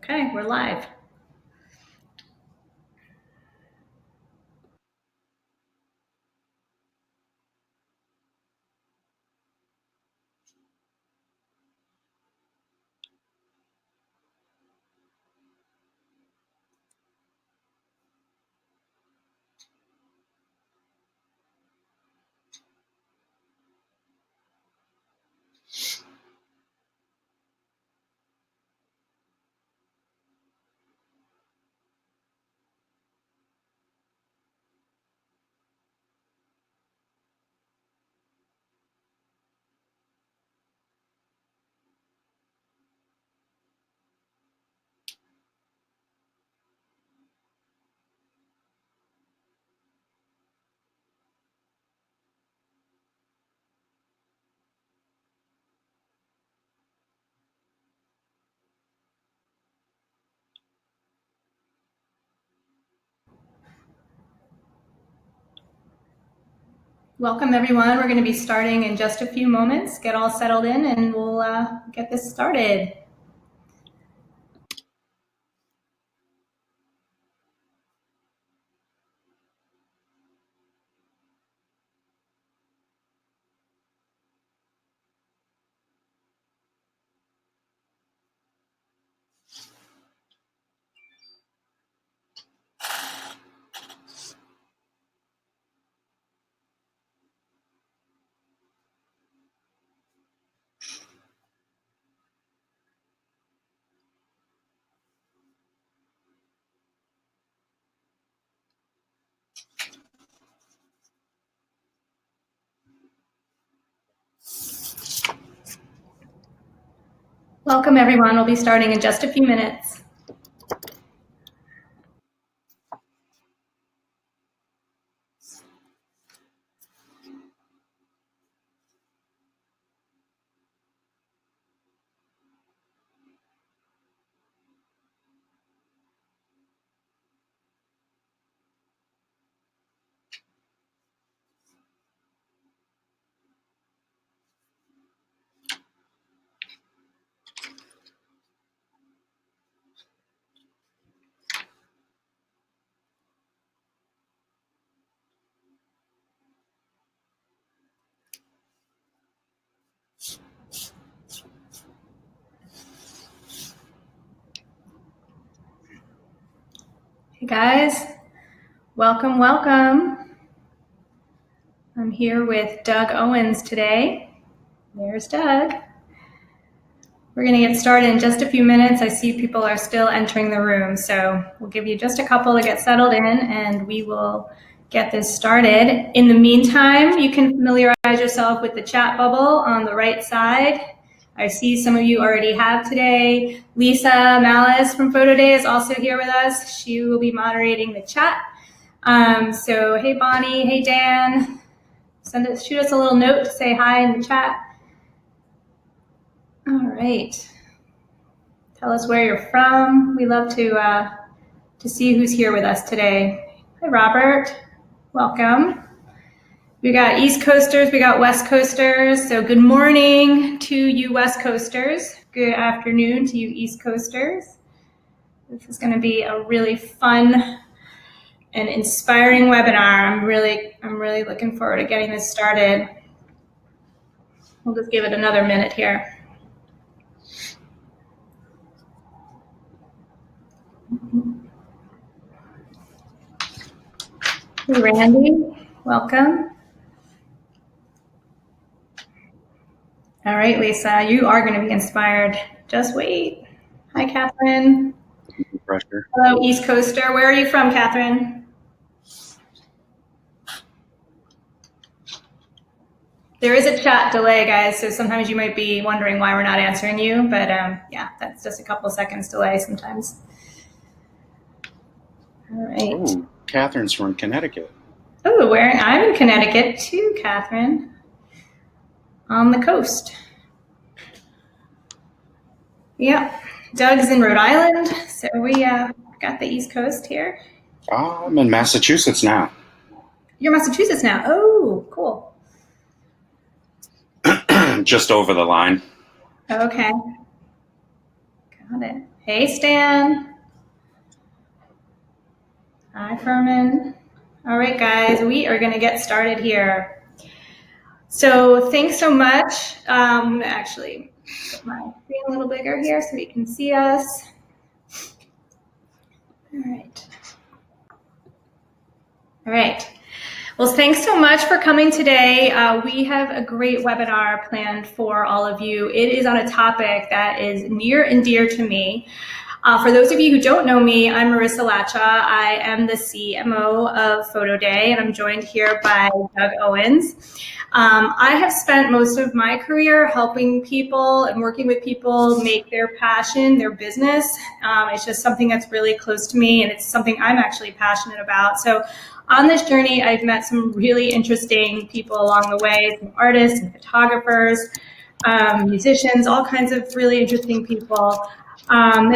Okay, we're live. Welcome everyone. We're going to be starting in just a few moments. Get all settled in and we'll get this started. Welcome everyone. We'll be starting in just a few minutes. Hey guys, welcome, welcome. I'm here with Doug Owens today. There's Doug. We're going to get started in just a few minutes. I see people are still entering the room, so we'll give you just a couple to get settled in and we will get this started. In the meantime, you can familiarize yourself with the chat bubble on the right side. I see some of you already have today. Lisa Malice from Photo Day is also here with us. She will be moderating the chat. So hey Bonnie, hey Dan, shoot us a little note to say hi in the chat. All right. Tell us where you're from. We love to see who's here with us today. Hi Robert, welcome. We got East Coasters, we got West Coasters. So good morning to you West Coasters. Good afternoon to you East Coasters. This is going to be a really fun and inspiring webinar. I'm really looking forward to getting this started. We'll just give it another minute here. Hey Randy, welcome. All right, Lisa, you are going to be inspired. Just wait. Hi, Catherine. Pressure. Hello, East Coaster. Where are you from, Catherine? There is a chat delay, guys, so sometimes you might be wondering why we're not answering you, but yeah, that's just a couple seconds delay sometimes. All right. Oh, Catherine's from Connecticut. Oh, I'm in Connecticut too, Catherine. On the coast. Yep. Doug's in Rhode Island, so we got the East Coast here. I'm in Massachusetts now. You're in Massachusetts now. Oh, cool. Just over the line. Okay. Got it. Hey, Stan. Hi, Furman. All right, guys, we are going to get started here. So thanks so much. Actually, put my screen a little bigger here so you can see us. All right. All right. Well, thanks so much for coming today. We have a great webinar planned for all of you. It is on a topic that is near and dear to me. For those of you who don't know me, I'm Marissa Lacha. I am the CMO of Photo Day, and I'm joined here by Doug Owens. I have spent most of my career helping people and working with people make their passion their business. It's just something that's really close to me, and it's something I'm actually passionate about. So on this journey, I've met some really interesting people along the way, some artists and photographers, musicians, all kinds of really interesting people. And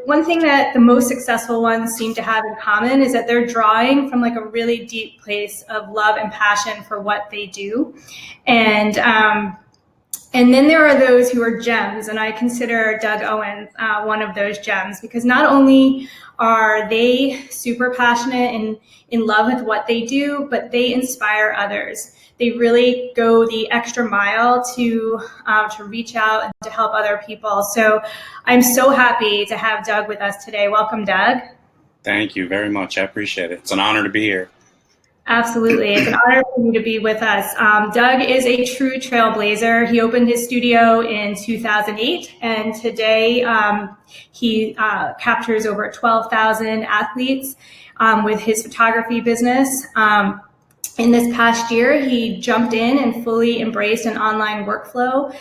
one thing that the most successful ones seem to have in common is that they're drawing from like a really deep place of love and passion for what they do. And then there are those who are gems, and I consider Doug Owens one of those gems, because not only are they super passionate and in love with what they do, but they inspire others. They really go the extra mile to reach out and to help other people. So I'm so happy to have Doug with us today. Welcome, Doug. Thank you very much. I appreciate it. It's an honor to be here. Absolutely. It's an honor for you to be with us. Doug is a true trailblazer. He opened his studio in 2008, and today he captures over 12,000 athletes with his photography business. In this past year, he jumped in and fully embraced an online workflow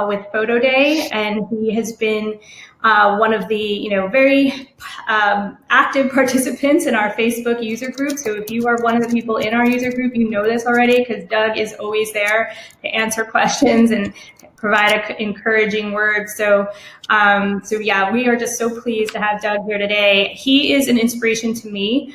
with Photo Day, and he has been one of the very active participants in our Facebook user group. So if you are one of the people in our user group, you know this already, because Doug is always there to answer questions and provide encouraging words. So yeah, we are just so pleased to have Doug here today. He is an inspiration to me.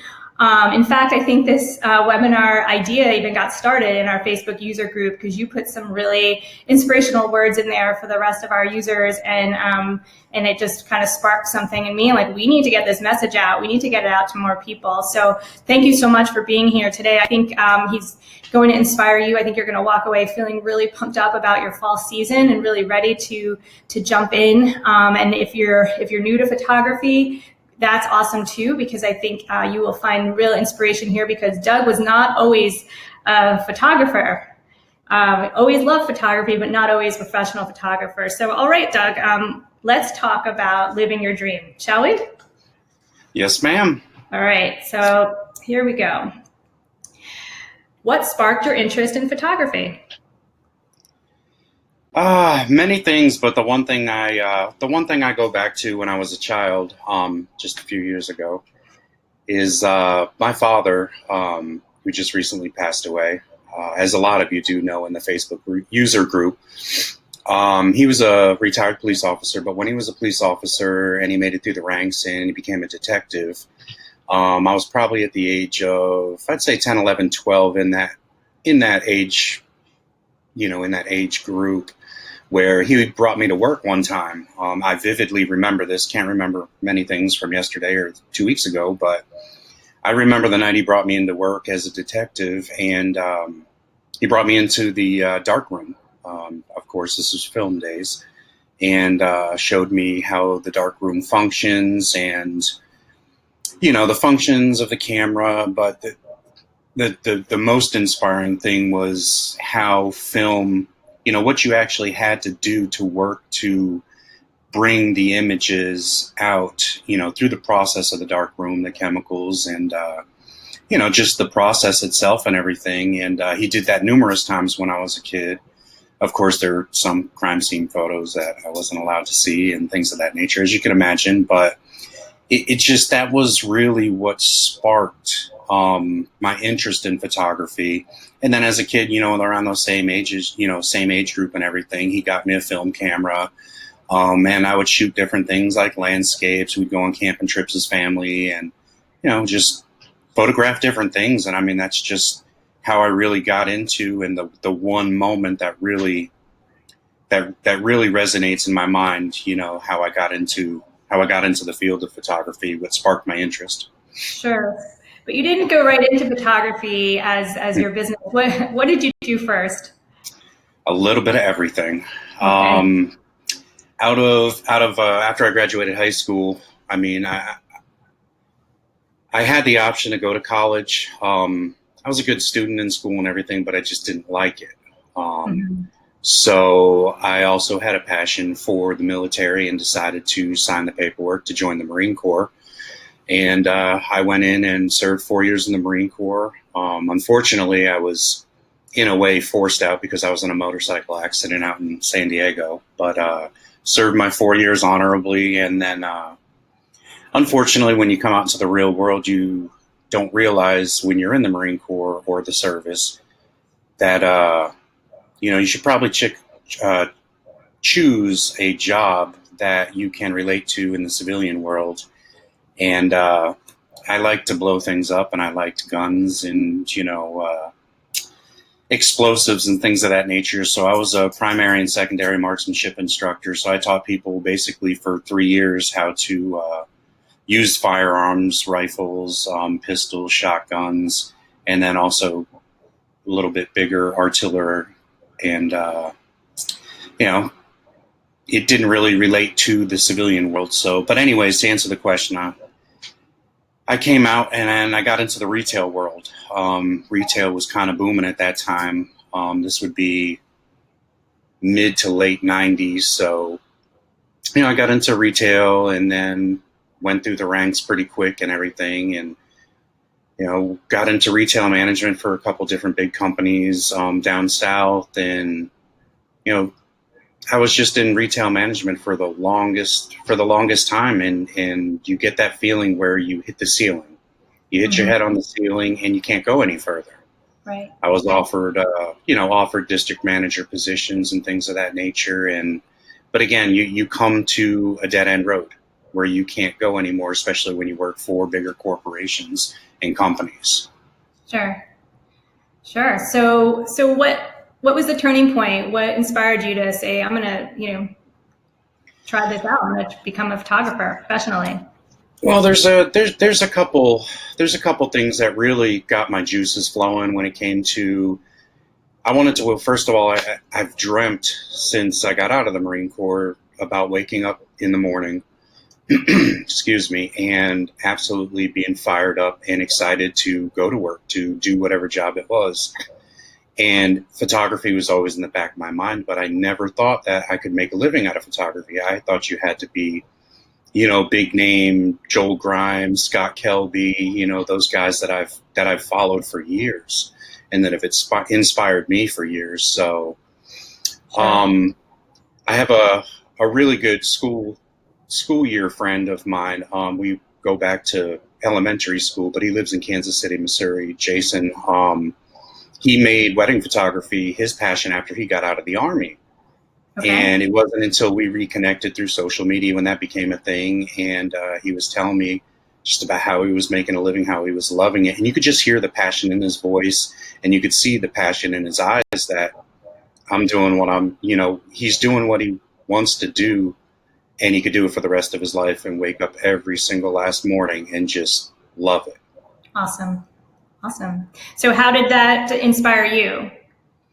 In fact, I think this webinar idea even got started in our Facebook user group, because you put some really inspirational words in there for the rest of our users, and it just kind of sparked something in me. Like, we need to get this message out. We need to get it out to more people. So thank you so much for being here today. I think he's going to inspire you. I think you're going to walk away feeling really pumped up about your fall season and really ready to jump in. And if you're new to photography, that's awesome too, because I think you will find real inspiration here, because Doug was not always a photographer. Always loved photography, but not always a professional photographer. So, all right, Doug, let's talk about living your dream, shall we? Yes, ma'am. All right, so here we go. What sparked your interest in photography? Many things, but the one thing I go back to when I was a child, just a few years ago, is my father, who just recently passed away. As a lot of you do know, in the Facebook user group, he was a retired police officer. But when he was a police officer and he made it through the ranks and he became a detective, I was probably at the age of, I'd say 10, 11, 12, in that age, in that age group, where he brought me to work one time. I vividly remember this. Can't remember many things from yesterday or 2 weeks ago, but I remember the night he brought me into work as a detective, and he brought me into the dark room. Of course, this was film days, and showed me how the dark room functions, and the functions of the camera. But the most inspiring thing was how film, what you actually had to do to work to bring the images out, through the process of the dark room, the chemicals, and, just the process itself and everything. And he did that numerous times when I was a kid. Of course, there are some crime scene photos that I wasn't allowed to see and things of that nature, as you can imagine. But that was really what sparked my interest in photography. And then as a kid, around those same ages, same age group and everything, he got me a film camera. And I would shoot different things like landscapes. We'd go on camping trips as family and, just photograph different things. And I mean, that's just how I really got into, and the one moment that really resonates in my mind, how I got into how I got into the field of photography, what sparked my interest. Sure. But you didn't go right into photography as your business. What did you do first? A little bit of everything. Okay. After I graduated high school, I mean, I had the option to go to college. I was a good student in school and everything, but I just didn't like it. Um, Hmm. so I also had a passion for the military and decided to sign the paperwork to join the Marine Corps. And I went in and served 4 years in the Marine Corps. Unfortunately, I was in a way forced out because I was in a motorcycle accident out in San Diego, but served my 4 years honorably. And then unfortunately, when you come out into the real world, you don't realize when you're in the Marine Corps or the service that you should probably choose a job that you can relate to in the civilian world. And I like to blow things up, and I liked guns and explosives and things of that nature. So I was a primary and secondary marksmanship instructor. So I taught people basically for 3 years how to use firearms, rifles, pistols, shotguns, and then also a little bit bigger artillery. And, it didn't really relate to the civilian world. So, but anyways, to answer the question, I came out and then I got into the retail world. Retail was kind of booming at that time. This would be mid to late 90s. So, I got into retail and then went through the ranks pretty quick and everything. And, got into retail management for a couple different big companies down south. And, I was just in retail management for the longest time, and you get that feeling where you hit the ceiling, you hit your Hmm. head on the ceiling, and you can't go any further. Right. I was offered district manager positions and things of that nature, but again, you come to a dead end road where you can't go anymore, especially when you work for bigger corporations and companies. Sure. Sure. So what was the turning point? What inspired you to say, I'm gonna, try this out. I'm gonna become a photographer professionally? Well, there's a couple things that really got my juices flowing when it came to. I wanted to. Well, first of all, I've dreamt since I got out of the Marine Corps about waking up in the morning, excuse me, and absolutely being fired up and excited to go to work, to do whatever job it was. And photography was always in the back of my mind, but I never thought that I could make a living out of photography. I thought you had to be, big name, Joel Grimes, Scott Kelby, those guys that I've followed for years, and that have inspired me for years. So, Sure. I have a really good school year friend of mine. We go back to elementary school, but he lives in Kansas City, Missouri. Jason. He made wedding photography his passion after he got out of the Army. Okay. And it wasn't until we reconnected through social media when that became a thing. And he was telling me just about how he was making a living, how he was loving it. And you could just hear the passion in his voice, and you could see the passion in his eyes that I'm doing what he's doing what he wants to do, and he could do it for the rest of his life and wake up every single last morning and just love it. Awesome. Awesome. So how did that inspire you?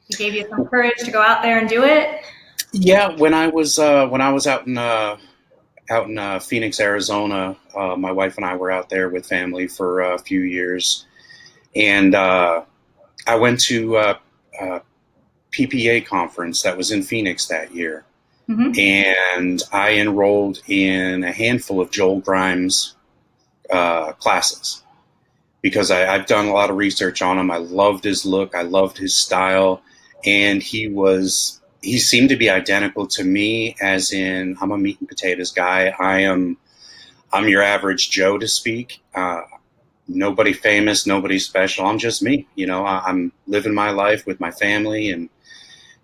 It gave you some courage to go out there and do it? Yeah, when I was out in Phoenix, Arizona, my wife and I were out there with family for a few years, and I went to a PPA conference that was in Phoenix that year, Hmm. and I enrolled in a handful of Joel Grimes classes because I've done a lot of research on him. I loved his look, I loved his style, and he seemed to be identical to me, as in I'm a meat and potatoes guy. I'm your average Joe, to speak. Nobody famous, nobody special. I'm just me. I'm living my life with my family and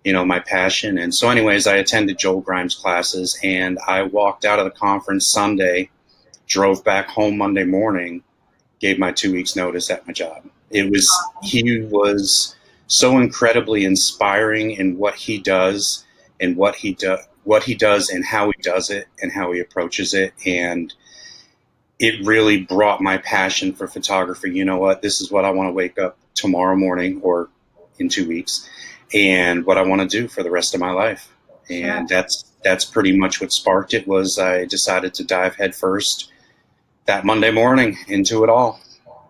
my passion. And so, anyways, I attended Joel Grimes classes, and I walked out of the conference Sunday, drove back home Monday morning, gave my 2 weeks notice at my job. He was so incredibly inspiring in what he does and what he what he does and how he does it and how he approaches it. And it really brought my passion for photography. You know what? This is what I want to wake up tomorrow morning or in 2 weeks and what I want to do for the rest of my life. And that's pretty much what sparked it. Was I decided to dive headfirst that Monday morning into it all.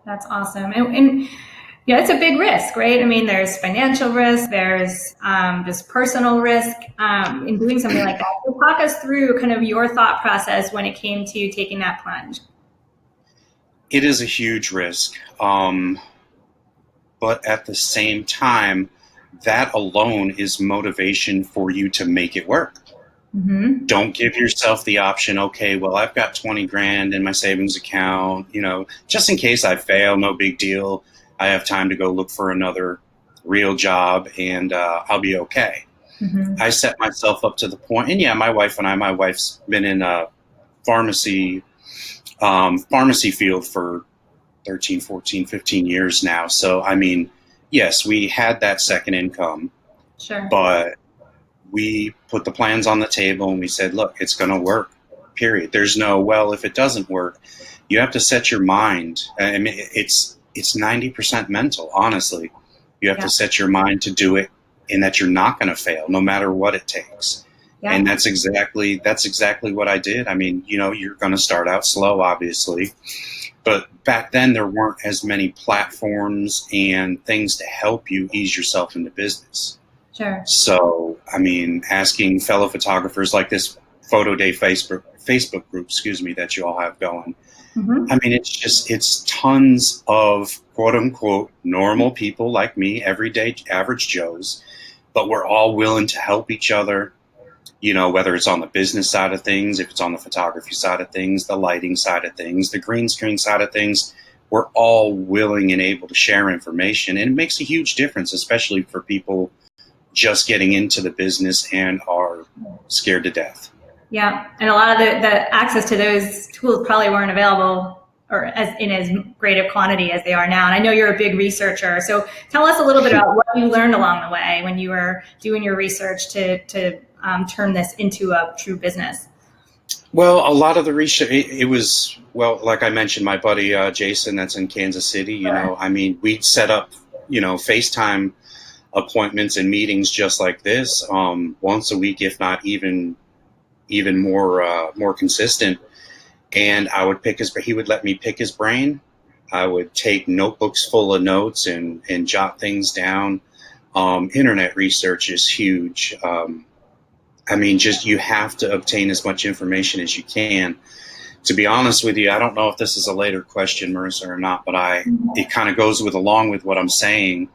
That's awesome. And yeah, it's a big risk, right? I mean, there's financial risk, there's just personal risk in doing something like that. So talk us through kind of your thought process when it came to taking that plunge. It is a huge risk. But at the same time, that alone is motivation for you to make it work. Mm-hmm. Don't give yourself the option, okay, well, I've got 20 grand in my savings account, just in case I fail, no big deal. I have time to go look for another real job and I'll be okay. Mm-hmm. I set myself up to the point, and yeah, my wife's been in a pharmacy field for 13, 14, 15 years now. So, I mean, yes, we had that second income, Sure. but we put the plans on the table and we said, look, it's going to work, period. There's no, well, if it doesn't work, you have to set your mind. I mean, it's 90% mental, honestly. You have to set your mind to do it and that you're not going to fail no matter what it takes. Yeah. And that's exactly what I did. I mean, you're going to start out slow, obviously. But back then, there weren't as many platforms and things to help you ease yourself into business. Sure. So, I mean, asking fellow photographers like this Photo Day Facebook group, that you all have going. Mm-hmm. I mean, it's tons of quote unquote normal people like me, everyday average Joes, but we're all willing to help each other. Whether it's on the business side of things, if it's on the photography side of things, the lighting side of things, the green screen side of things, we're all willing and able to share information. And it makes a huge difference, especially for people just getting into the business and are scared to death. Yeah. And a lot of the access to those tools probably weren't available or in as great a quantity as they are now. And I know you're a big researcher. So tell us a little bit about what you learned along the way when you were doing your research to turn this into a true business. Well, a lot of the research, it was, well, like I mentioned, my buddy Jason, that's in Kansas City, I mean, we'd set up, FaceTime appointments and meetings just like this once a week, if not even more consistent. And I would he would let me pick his brain. I would take notebooks full of notes and jot things down. Internet research is huge. I mean, you have to obtain as much information as you can. To be honest with you, I don't know if this is a later question, Marissa, or not, but it kind of goes along with what I'm saying.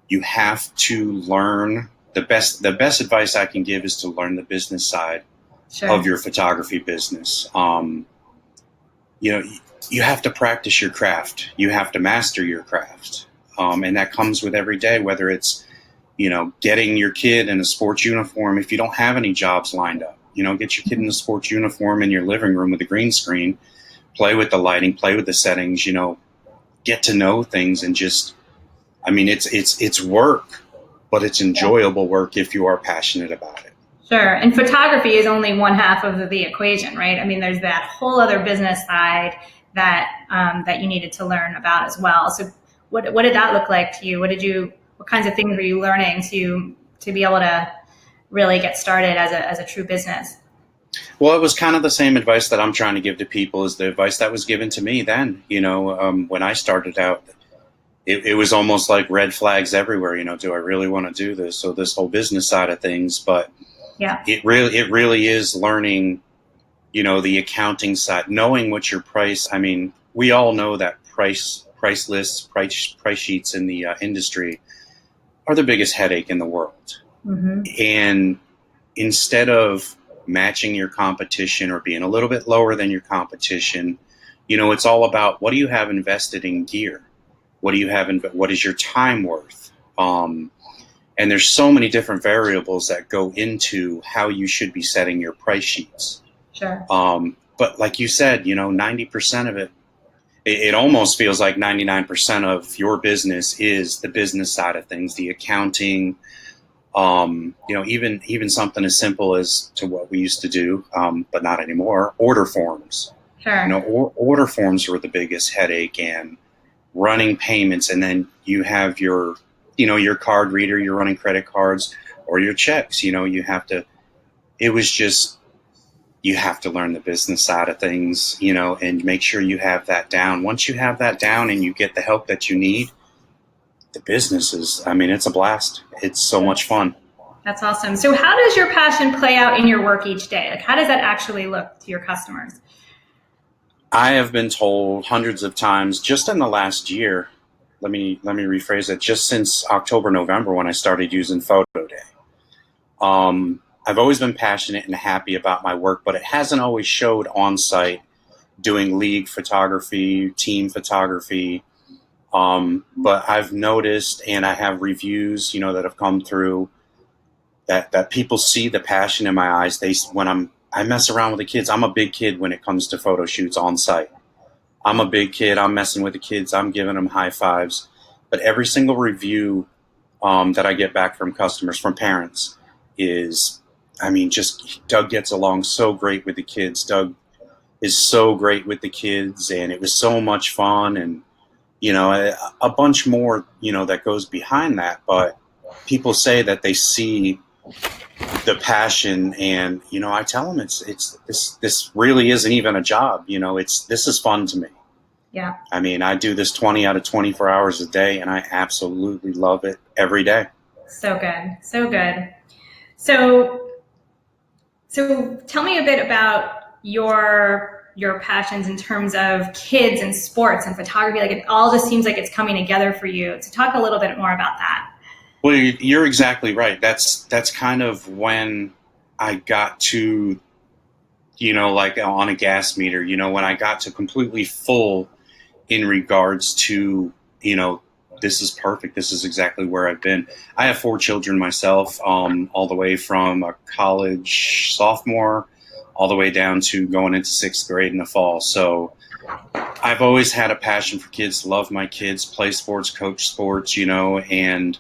You have to learn the best advice I can give is to learn the business side of your photography business. You have to practice your craft. You have to master your craft. And that comes with every day, whether it's, getting your kid in a sports uniform. If you don't have any jobs lined up, get your kid in a sports uniform in your living room with a green screen, play with the lighting, play with the settings, get to know things and it's work, but it's enjoyable work if you are passionate about it. Sure. And photography is only one half of the equation, right? I mean, there's that whole other business side that you needed to learn about as well. So what did that look like to you? What kinds of things were you learning to be able to really get started as a true business? Well, it was kind of the same advice that I'm trying to give to people as the advice that was given to me then. When I started out, it was almost like red flags everywhere. Do I really want to do this? So this whole business side of things, but yeah, it really is learning, the accounting side, knowing what your price. I mean, we all know that price lists, price sheets in the industry are the biggest headache in the world. Mm-hmm. And instead of matching your competition or being a little bit lower than your competition, it's all about what do you have invested in gear? What do you have? What is your time worth? And there's so many different variables that go into how you should be setting your price sheets. Sure. But like you said, 90% of it almost feels like 99% of your business is the business side of things, the accounting, Even something as simple as to what we used to do, but not anymore, order forms. Sure. Order forms were the biggest headache, and running payments. And then you have your card reader, you're running credit cards or your checks, it was just, you have to learn the business side of things, and make sure you have that down. Once you have that down and you get the help that you need, the business is, it's a blast. It's so much fun. That's awesome. So how does your passion play out in your work each day? Like, how does that actually look to your customers? I have been told hundreds of times just in the last year, let me rephrase it, just since October, November, when I started using Photo Day. I've always been passionate and happy about my work, but it hasn't always showed on site doing league photography, team photography. But I've noticed, and I have reviews, that have come through, that people see the passion in my eyes. I mess around with the kids. I'm a big kid when it comes to photo shoots on site. I'm a big kid. I'm messing with the kids. I'm giving them high fives. But every single review that I get back from customers, from parents, is, just Doug gets along so great with the kids. Doug is so great with the kids, and it was so much fun, and a bunch more, that goes behind that. But people say that they see the passion, and I tell them it's this really isn't even a job. This is fun to me. Yeah. I do this 20 out of 24 hours a day, and I absolutely love it every day. So good. So good. So tell me a bit about your passions in terms of kids and sports and photography. Like, it all just seems like it's coming together for you. So talk a little bit more about that. Well, you're exactly right. That's kind of when I got to, like on a gas meter, when I got to completely full in regards to, this is perfect. This is exactly where I've been. I have 4 children myself, all the way from a college sophomore all the way down to going into 6th grade in the fall. So I've always had a passion for kids, love my kids, play sports, coach sports, and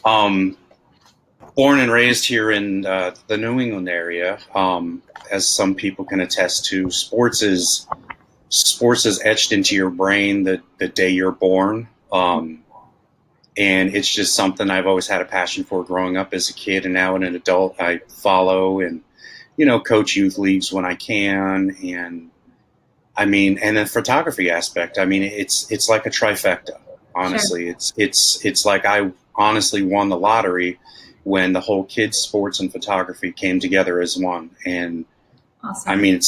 born and raised here in the New England area. As some people can attest to, sports is etched into your brain the day you're born. And it's just something I've always had a passion for growing up as a kid, and now as an adult, I follow and, coach youth leagues when I can. And and the photography aspect, it's like a trifecta. Honestly, Sure. it's like I honestly won the lottery when the whole kids, sports, and photography came together as one. And Awesome. it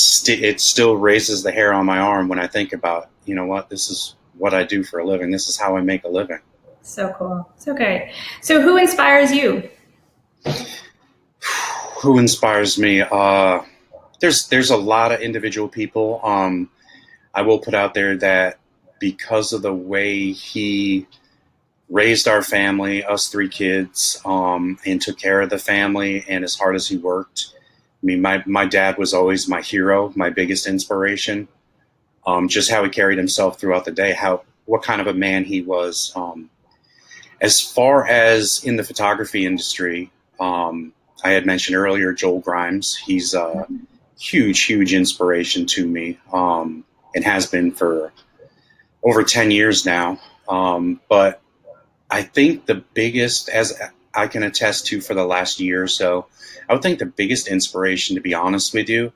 still raises the hair on my arm when I think about, this is what I do for a living. This is how I make a living. So cool. So great. So who inspires you? Who inspires me? There's a lot of individual people. I will put out there that because of the way he raised our family, us 3 kids, and took care of the family, and as hard as he worked, my dad was always my hero, my biggest inspiration. Just how he carried himself throughout the day, what kind of a man he was. As far as in the photography industry, I had mentioned earlier Joel Grimes. He's a huge inspiration to me, and has been for over 10 years now. But I think the biggest, as I can attest to for the last year or so, I would think the biggest inspiration, to be honest with you,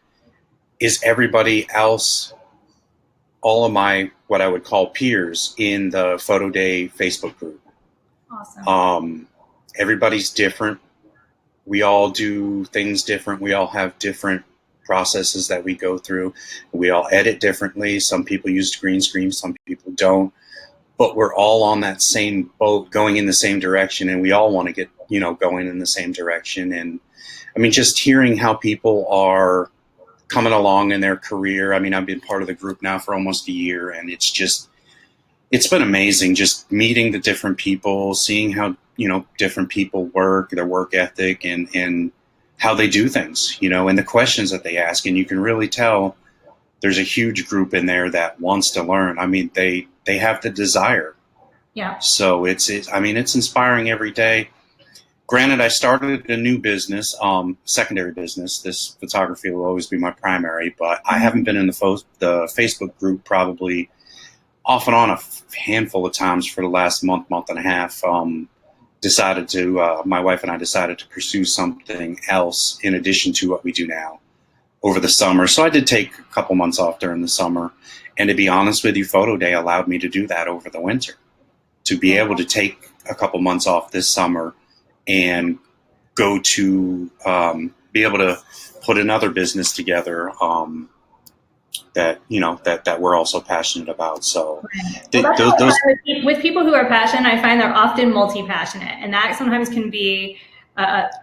is everybody else, all of my, what I would call peers in the Photo Day Facebook group. Awesome. Everybody's different. We all do things different. We all have different processes that we go through. We all edit differently. Some people use green screen, some people don't. But we're all on that same boat, going in the same direction, and we all want to get, going in the same direction. And just hearing how people are coming along in their career. I've been part of the group now for almost a year, and it's been amazing just meeting the different people, seeing how, different people work, their work ethic, and how they do things, and the questions that they ask. And you can really tell there's a huge group in there that wants to learn. They have the desire. Yeah. So it's inspiring every day. Granted, I started a new business, secondary business. This photography will always be my primary, but I haven't been in the Facebook group probably off and on a handful of times for the last month and a half. My wife and I decided to pursue something else in addition to what we do now over the summer. So I did take a couple months off during the summer. And to be honest with you, Photo Day allowed me to do that over the winter, to be able to take a couple months off this summer and go to be able to put another business together that we're also passionate about. So those with people who are passionate, I find they're often multi-passionate, and that sometimes can be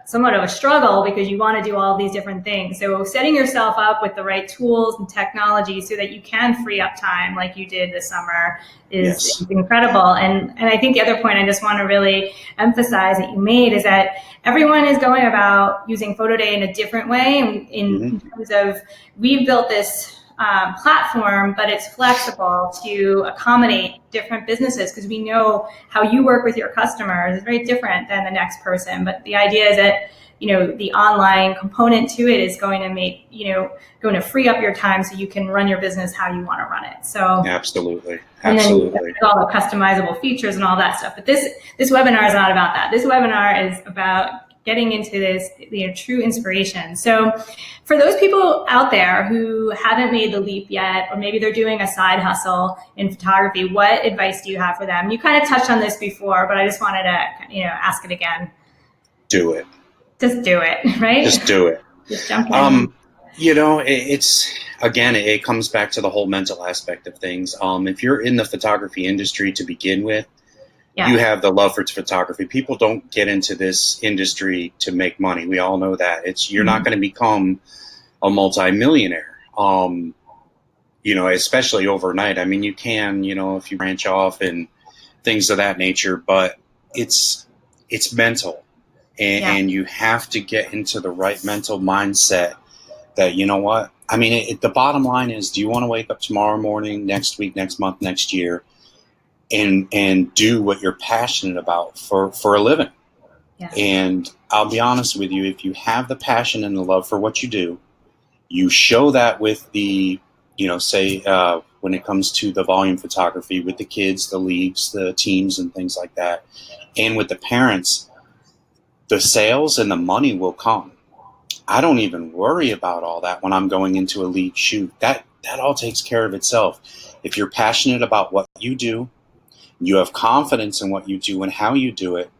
somewhat of a struggle because you want to do all these different things. So setting yourself up with the right tools and technology so that you can free up time like you did this summer is incredible. And I think the other point I just want to really emphasize that you made is that everyone is going about using Photo Day in a different way in terms of we've built this platform, but it's flexible to accommodate different businesses because we know how you work with your customers is very different than the next person. But the idea is that, the online component to it is going to free up your time so you can run your business how you want to run it. So absolutely. And then all the customizable features and all that stuff. But this webinar is not about that. This webinar is about getting into this, true inspiration. So for those people out there who haven't made the leap yet, or maybe they're doing a side hustle in photography, what advice do you have for them? You kind of touched on this before, but I just wanted to, ask it again. Do it. Just do it, right? Just do it. Just jump in. It comes back to the whole mental aspect of things. If you're in the photography industry to begin with, you have the love for photography. People don't get into this industry to make money. We all know that. You're not going to become a multimillionaire, especially overnight. I mean, you can, if you branch off and things of that nature, but it's mental. And you have to get into the right mental mindset that, the bottom line is, do you want to wake up tomorrow morning, next week, next month, next year, and do what you're passionate about for a living? Yeah. And I'll be honest with you, if you have the passion and the love for what you do, you show that with the, when it comes to the volume photography with the kids, the leagues, the teams and things like that. And with the parents, the sales and the money will come. I don't even worry about all that when I'm going into a league shoot. That all takes care of itself. If you're passionate about what you do, you have confidence in what you do and how you do it,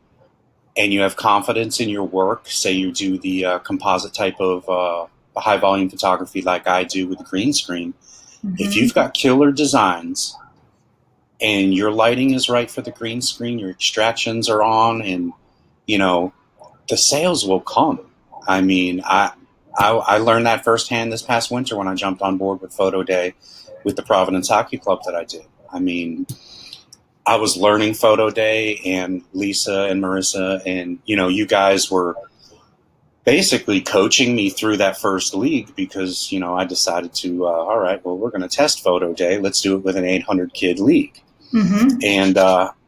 and you have confidence in your work. Say you do the composite type of high volume photography like I do with the green screen. If you've got killer designs and your lighting is right for the green screen, your extractions are on, and the sales will come. I mean, I learned that firsthand this past winter when I jumped on board with Photo Day with the Providence Hockey Club that I did. I mean, I was learning Photo Day, and Lisa and Marissa and, you guys were basically coaching me through that first league because, I decided to, all right, well, we're going to test Photo Day. Let's do it with an 800 kid league. And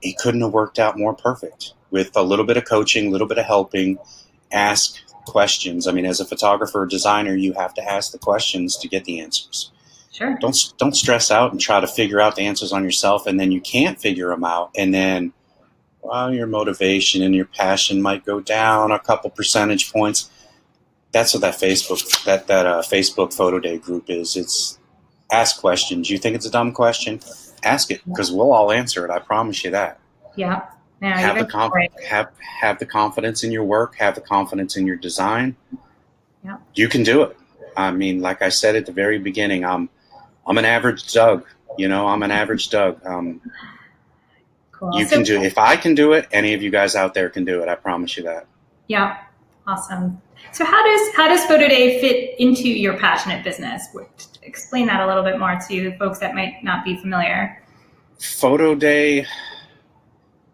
it couldn't have worked out more perfect with a little bit of coaching, a little bit of helping, ask questions. I mean, as a photographer or designer, you have to ask the questions to get the answers. Sure. Don't stress out and try to figure out the answers on yourself, and then you can't figure them out, and then your motivation and your passion might go down a couple percentage points. That's what that Facebook Photo Day group is. It's ask questions. You think it's a dumb question? Ask it, because we'll all answer it. I promise you that. Yeah. Have the confidence in your work. Have the confidence in your design. Yeah. You can do it. I mean, like I said at the very beginning, I'm an average Doug. I'm an average Doug. Cool. You can do it. If I can do it, any of you guys out there can do it. I promise you that. Yeah. Awesome. So how does Photo Day fit into your passionate business? Explain that a little bit more to folks that might not be familiar. Photo Day,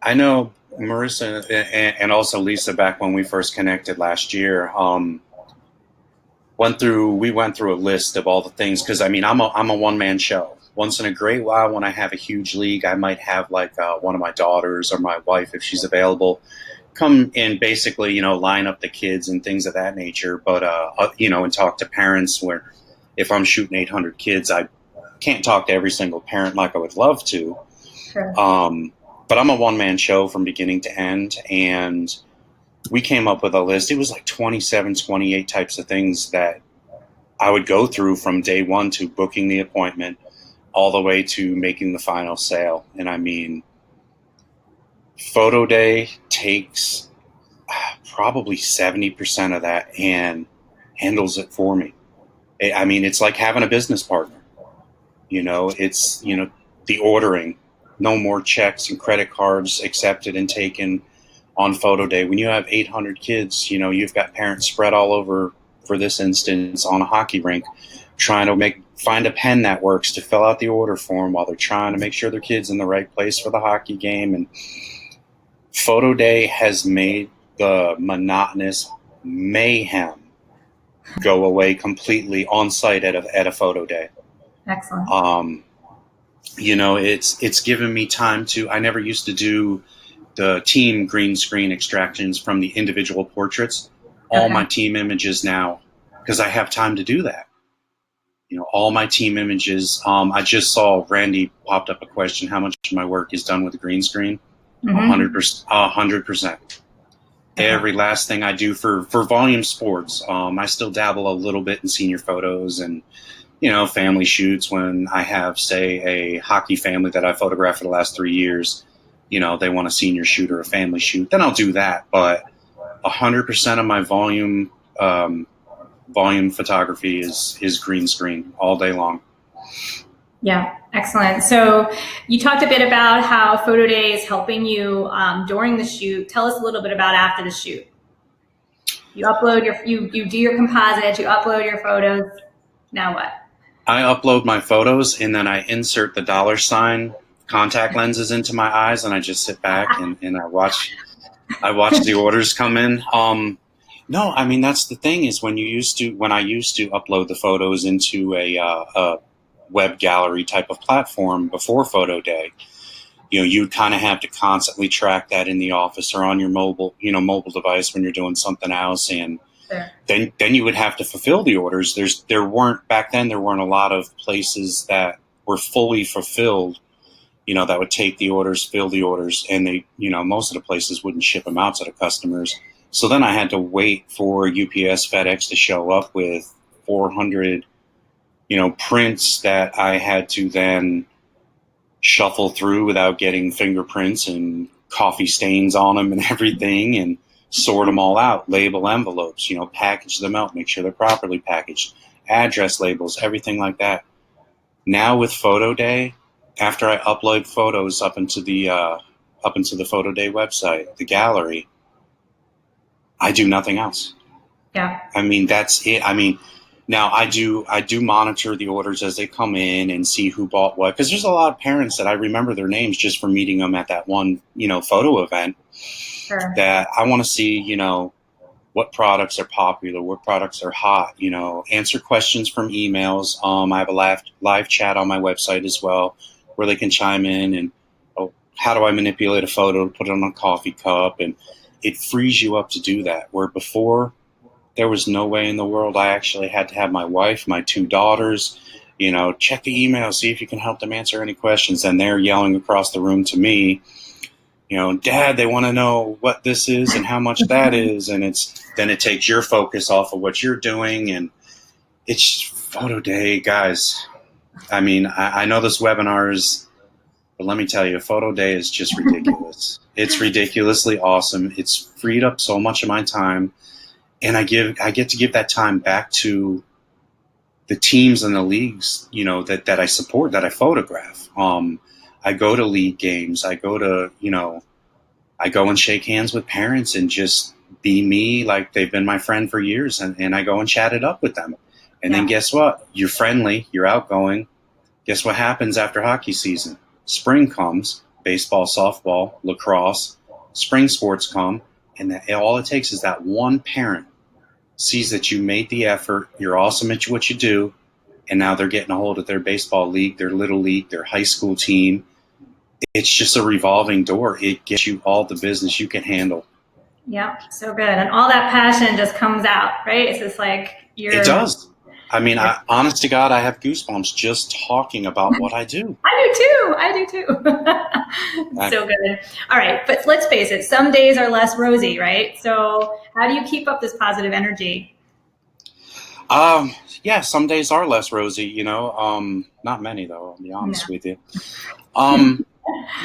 I know Marissa and also Lisa, back when we first connected last year, we went through a list of all the things, because I'm a one-man show. Once in a great while, when I have a huge league, I might have like one of my daughters or my wife, if she's available, come and basically, line up the kids and things of that nature. But, and talk to parents where if I'm shooting 800 kids, I can't talk to every single parent like I would love to. Sure. But I'm a one-man show from beginning to end. And we came up with a list. It was like 27, 28 types of things that I would go through from day one to booking the appointment all the way to making the final sale. And I mean, photo day takes probably 70% of that and handles it for me. I mean, it's like having a business partner. It's, the ordering, no more checks and credit cards accepted and taken on photo day. When you have 800 kids, you've got parents spread all over, for this instance, on a hockey rink, trying to find a pen that works to fill out the order form while they're trying to make sure their kid's in the right place for the hockey game. And photo day has made the monotonous mayhem go away completely on site at a photo day. Excellent. It's given me time I never used to do the team green screen extractions from the individual portraits. All my team images now, because I have time to do that. All my team images. I just saw Randy popped up a question: how much of my work is done with the green screen? 100%. 100%. Every last thing I do for volume sports. I still dabble a little bit in senior photos and family shoots when I have, say, a hockey family that I photographed for the last 3 years. They want a senior shoot or a family shoot, then I'll do that. But 100% of my volume photography is green screen all day long. Yeah, excellent. So you talked a bit about how photo day is helping you during the shoot. Tell us a little bit about after the shoot. You upload you do your composites, you upload your photos. Now what? I upload my photos and then I insert the $ contact lenses into my eyes, and I just sit back and I watch the orders come in. No, I mean, that's the thing is when I used to upload the photos into a web gallery type of platform before photo day, you'd kind of have to constantly track that in the office or on your mobile device when you're doing something else. And then you would have to fulfill the orders. There weren't a lot of places that were fully fulfilled, that would take the orders, fill the orders, and they, most of the places wouldn't ship them out to the customers. So then I had to wait for UPS, FedEx to show up with 400, prints that I had to then shuffle through without getting fingerprints and coffee stains on them and everything, and sort them all out, label envelopes, package them out, make sure they're properly packaged, address labels, everything like that. Now with photo day, after I upload photos up into the photo day website, the gallery, I do nothing else. Yeah. I mean, that's it. I mean, now I do monitor the orders as they come in and see who bought what, because there's a lot of parents that I remember their names just from meeting them at that one, photo event. Sure. That I want to see, what products are popular, what products are hot, answer questions from emails. I have a live chat on my website as well, where they can chime in and, how do I manipulate a photo to put it on a coffee cup? And it frees you up to do that. Where before, there was no way in the world. I actually had to have my wife, my 2 daughters, check the email, see if you can help them answer any questions. And they're yelling across the room to me, Dad, they want to know what this is and how much that is. And then it takes your focus off of what you're doing. And it's photo day, guys. I mean, I know this webinar is, but let me tell you, photo day is just ridiculous. It's ridiculously awesome. It's freed up so much of my time. And I get to give that time back to the teams and the leagues, that I support, that I photograph. I go to league games. I go and shake hands with parents and just be me, like they've been my friend for years. And I go and chat it up with them. And then guess what? You're friendly. You're outgoing. Guess what happens after hockey season? Spring comes, baseball, softball, lacrosse, spring sports come. And all it takes is that one parent sees that you made the effort, you're awesome at what you do, and now they're getting a hold of their baseball league, their little league, their high school team. It's just a revolving door. It gets you all the business you can handle. Yeah, so good. And all that passion just comes out, right? It's just like It does. I mean, you're honest to God, I have goosebumps just talking about what I do. I do too. I do too. I, So good. All right, but let's face it, some days are less rosy, right? So, how do you keep up this positive energy? um, yeah, some days are less rosy, not many though, I'll be No. honest with you. Um,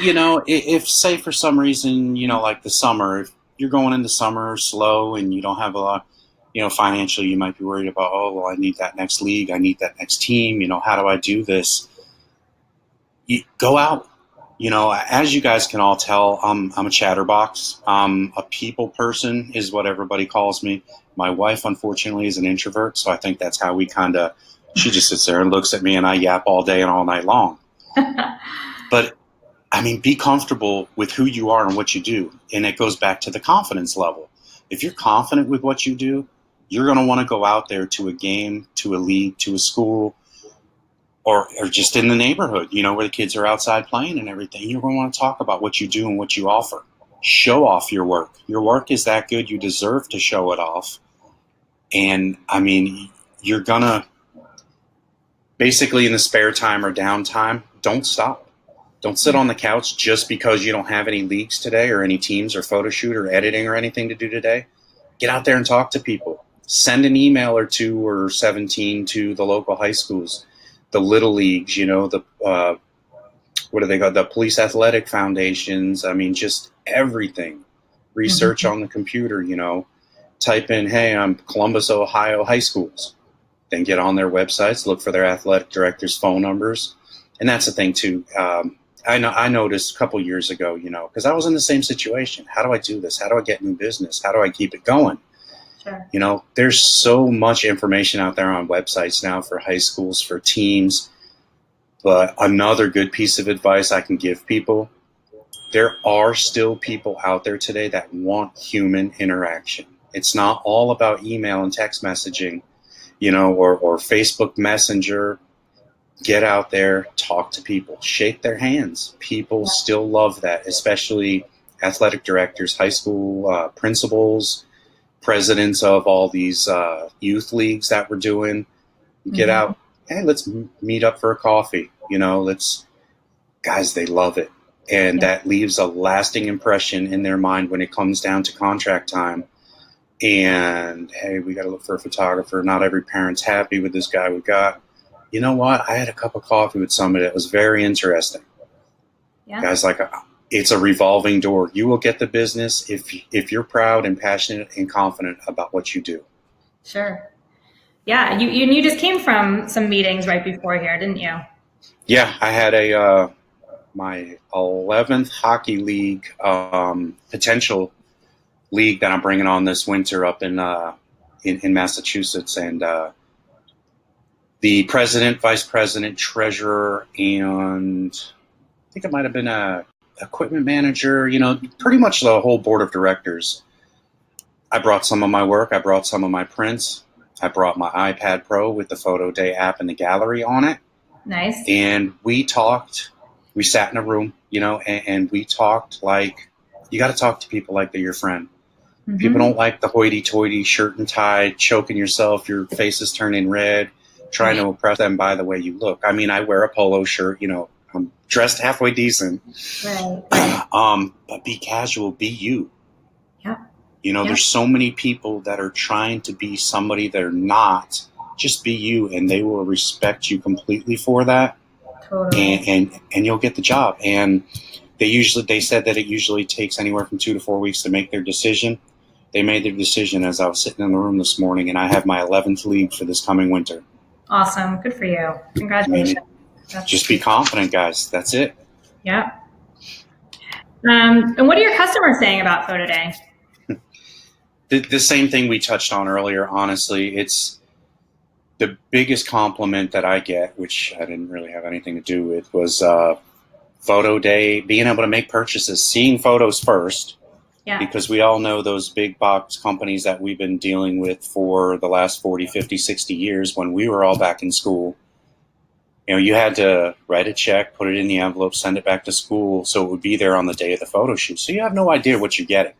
if say for some reason, like the summer, if you're going into summer slow and you don't have a lot, financially, you might be worried about, oh, well, I need that next league. I need that next team. How do I do this? You go out. As you guys can all tell, I'm a chatterbox. A people person is what everybody calls me. My wife, unfortunately, is an introvert. So I think that's how she just sits there and looks at me and I yap all day and all night long. But I mean, be comfortable with who you are and what you do. And it goes back to the confidence level. If you're confident with what you do, you're going to want to go out there to a game, to a league, to a school, or just in the neighborhood, where the kids are outside playing and everything. You're going to want to talk about what you do and what you offer. Show off your work. Your work is that good. You deserve to show it off. And I mean, you're going to basically in the spare time or downtime, don't stop. Don't sit on the couch just because you don't have any leagues today or any teams or photo shoot or editing or anything to do today. Get out there and talk to people. Send an email or 2 or 17 to the local high schools, the little leagues, what do they got? The police athletic foundations. I mean, just everything. Research on the computer, type in, hey, I'm Columbus, Ohio high schools. Then get on their websites, look for their athletic directors' phone numbers. And that's the thing, too. I noticed a couple years ago, because I was in the same situation. How do I do this? How do I get new business? How do I keep it going? Sure. There's so much information out there on websites now for high schools, for teams. But another good piece of advice I can give people, there are still people out there today that want human interaction. It's not all about email and text messaging, or Facebook Messenger. Get out there, talk to people, shake their hands. People still love that, especially athletic directors, high school principals, presidents of all these youth leagues that we're doing. Get out, hey, let's meet up for a coffee. Guys, they love it. And that leaves a lasting impression in their mind when it comes down to contract time. And, hey, we got to look for a photographer. Not every parent's happy with this guy we got. You know what? I had a cup of coffee with somebody that was very interesting. Yeah. Guys, it's a revolving door. You will get the business if you're proud and passionate and confident about what you do. Sure. Yeah, you just came from some meetings right before here, didn't you? Yeah, I had my 11th hockey league potential league that I'm bringing on this winter up in Massachusetts, and the president, vice president, treasurer, and I think it might have been a equipment manager. Pretty much the whole board of directors. I brought some of my work. I brought some of my prints. I brought my iPad Pro with the Photo Day app and the gallery on it. Nice. And we talked. We sat in a room, and we talked like you got to talk to people like they're your friend. Mm-hmm. People don't like the hoity-toity shirt and tie, choking yourself, your face is turning red, trying to impress them by the way you look. I mean, I wear a polo shirt, I'm dressed halfway decent. Right. But be casual, be you. Yeah. There's so many people that are trying to be somebody they're not. Just be you, and they will respect you completely for that. Totally. And you'll get the job. And they said that it usually takes anywhere from 2 to 4 weeks to make their decision. They made their decision as I was sitting in the room this morning, and I have my 11th league for this coming winter. Awesome. Good for you. Congratulations. Just be confident, guys. That's it. Yeah. And what are your customers saying about Photo Day? The same thing we touched on earlier, honestly. It's the biggest compliment that I get, which I didn't really have anything to do with, was Photo Day, being able to make purchases, seeing photos first. Yeah. Because we all know those big box companies that we've been dealing with for the last 40, 50, 60 years when we were all back in school. You had to write a check, put it in the envelope, send it back to school so it would be there on the day of the photo shoot. So you have no idea what you're getting.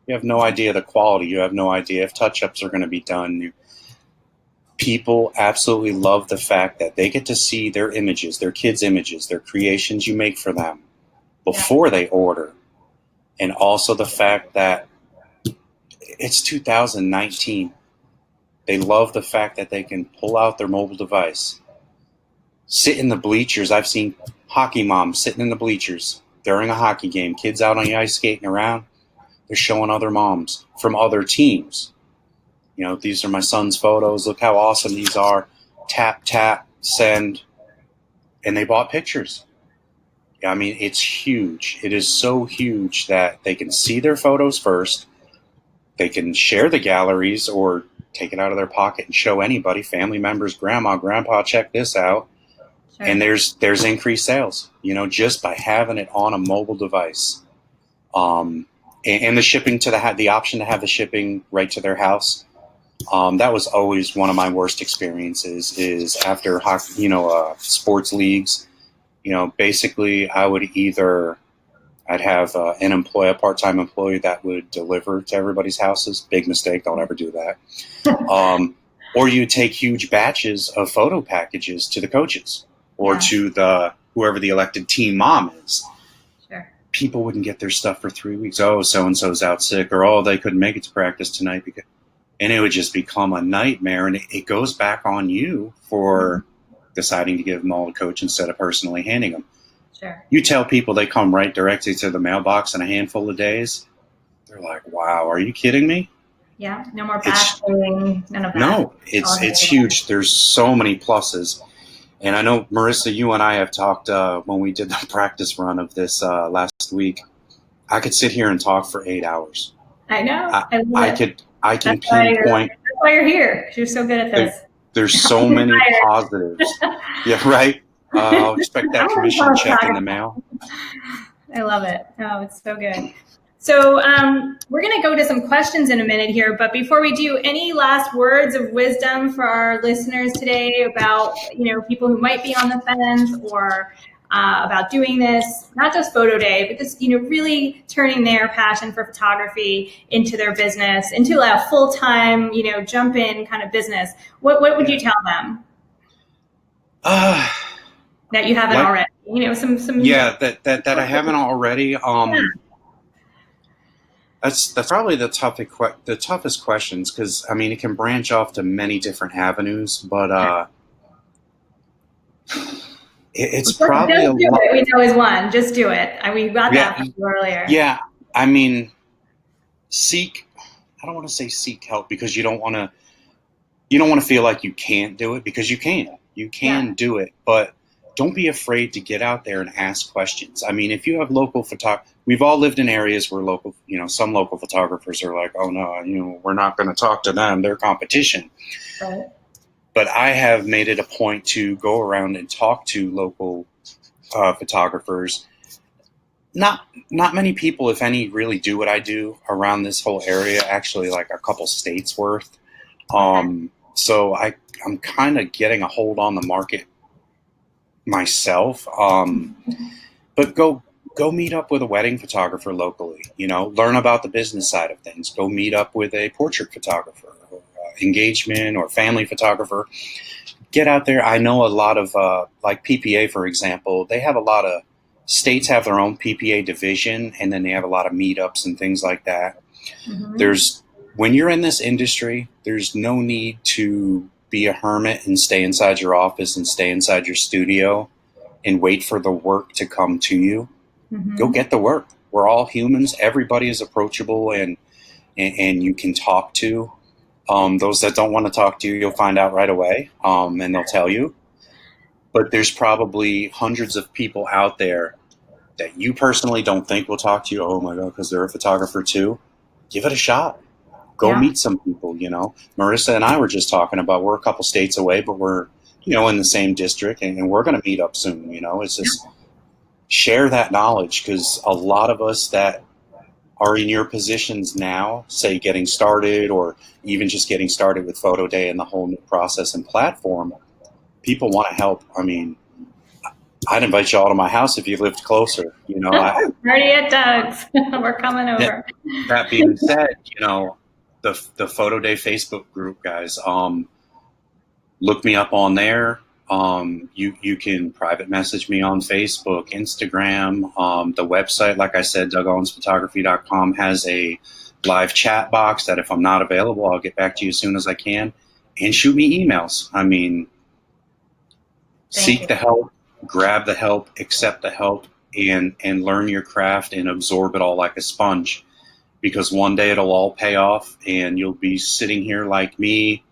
You have no idea the quality. You have no idea if touch-ups are going to be done. People absolutely love the fact that they get to see their images, their kids' images, their creations you make for them before they order. And also the fact that it's 2019. They love the fact that they can pull out their mobile device, sit in the bleachers. I've seen hockey moms sitting in the bleachers during a hockey game, kids out on the ice skating around. They're showing other moms from other teams. You know, these are my son's photos. Look how awesome these are. Tap, tap, send. And they bought pictures. I mean, it's huge. It is so huge that they can see their photos first. They can share the galleries or take it out of their pocket and show anybody, family members, grandma, grandpa, check this out. Sure. And there's increased sales, you know, just by having it on a mobile device. And the shipping to the option to have the shipping right to their house. That was always one of my worst experiences is after hockey, you know, sports leagues, you know, basically I'd have a part-time employee that would deliver to everybody's houses. Big mistake. Don't ever do that. Or you take huge batches of photo packages to the coaches or to whoever the elected team mom is. Sure. People wouldn't get their stuff for 3 weeks. Oh, so-and-so's out sick, or, oh, they couldn't make it to practice tonight. And it would just become a nightmare. And it goes back on you for deciding to give them all to coach instead of personally handing them. Sure. You tell people they come right directly to the mailbox in a handful of days. They're like, wow, are you kidding me? Yeah, no more bashing, none of that. No, it's huge. There's so many pluses. And I know, Marissa, you and I have talked when we did the practice run of this last week. I could sit here and talk for 8 hours. I know. I can pinpoint. That's why you're here. You're so good at this. There's so many positives. Yeah, right. I'll expect that commission check in the mail. I love it. Oh, it's so good. So we're going to go to some questions in a minute here, but before we do, any last words of wisdom for our listeners today about, you know, people who might be on the fence or about doing this, not just photo day, but just, you know, really turning their passion for photography into their business, into a full-time, you know, jump in kind of business. What would you tell them? That you haven't already, you know, some. Yeah, that I haven't already. That's probably the toughest questions because I mean it can branch off to many different avenues, but it's probably just do it. We know is one. Just do it. We got that from you earlier. Yeah, I mean, I don't want to say seek help because you don't want to feel like you can't do it because you can do it, but don't be afraid to get out there and ask questions. I mean, if you have local we've all lived in areas where some local photographers are like, oh no, you know, we're not going to talk to them. They're competition. Right. But I have made it a point to go around and talk to local photographers. Not many people, if any, really do what I do around this whole area, actually like a couple states worth. So I'm kind of getting a hold on the market myself, but go meet up with a wedding photographer locally, you know, learn about the business side of things, go meet up with a portrait photographer or engagement or family photographer, get out there. I know a lot of like PPA, for example, they have a lot of states have their own PPA division, and then they have a lot of meetups and things like that. When you're in this industry, there's no need to be a hermit and stay inside your office and stay inside your studio and wait for the work to come to you. Go get the work. We're all humans. Everybody is approachable and you can talk to. Those that don't want to talk to you, you'll find out right away, and they'll tell you. But there's probably hundreds of people out there that you personally don't think will talk to you. Oh my God, because they're a photographer too. Give it a shot. Go meet some people, you know. Marissa and I were just talking about we're a couple states away, but we're, you know, in the same district, and we're going to meet up soon, you know. It's just share that knowledge because a lot of us that are in your positions now, say getting started or even just getting started with Photo Day and the whole new process and platform, people want to help. I mean, I'd invite you all to my house if you lived closer. Already at Doug's. We're coming over. That being said, the Photo Day Facebook group, guys, look me up on there. You can private message me on Facebook, Instagram. The website, like I said, DougOwensPhotography.com has a live chat box that if I'm not available, I'll get back to you as soon as I can. And shoot me emails. I mean, seek the help, grab the help, accept the help, and learn your craft and absorb it all like a sponge. Because one day it'll all pay off, and you'll be sitting here like me,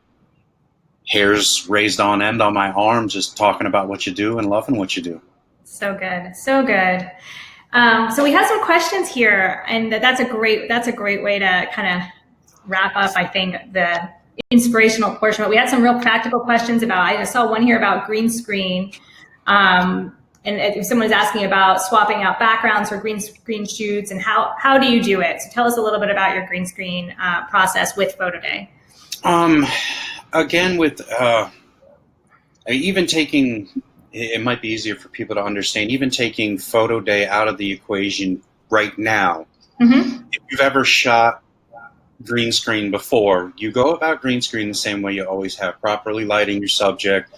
hairs raised on end on my arm, just talking about what you do and loving what you do. So good. So good. So we have some questions here, and that's a great way to kind of wrap up, I think, the inspirational portion. But we had some real practical questions about, I just saw one here about green screen. And if someone's asking about swapping out backgrounds for green screen shoots, and how do you do it? So tell us a little bit about your green screen process with Photo Day. Again, with even taking, it might be easier for people to understand, even taking Photo Day out of the equation right now. Mm-hmm. If you've ever shot green screen before, you go about green screen the same way you always have, properly lighting your subject.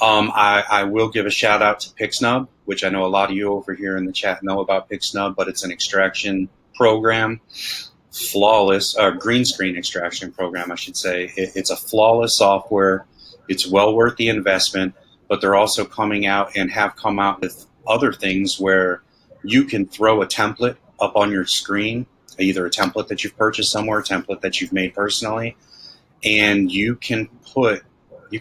I will give a shout out to PixNub, which I know a lot of you over here in the chat know about PixNub, but it's an extraction program. Flawless, green screen extraction program, I should say. It's a flawless software. It's well worth the investment, but they're also coming out and have come out with other things where you can throw a template up on your screen, either a template that you've purchased somewhere, a template that you've made personally, and you can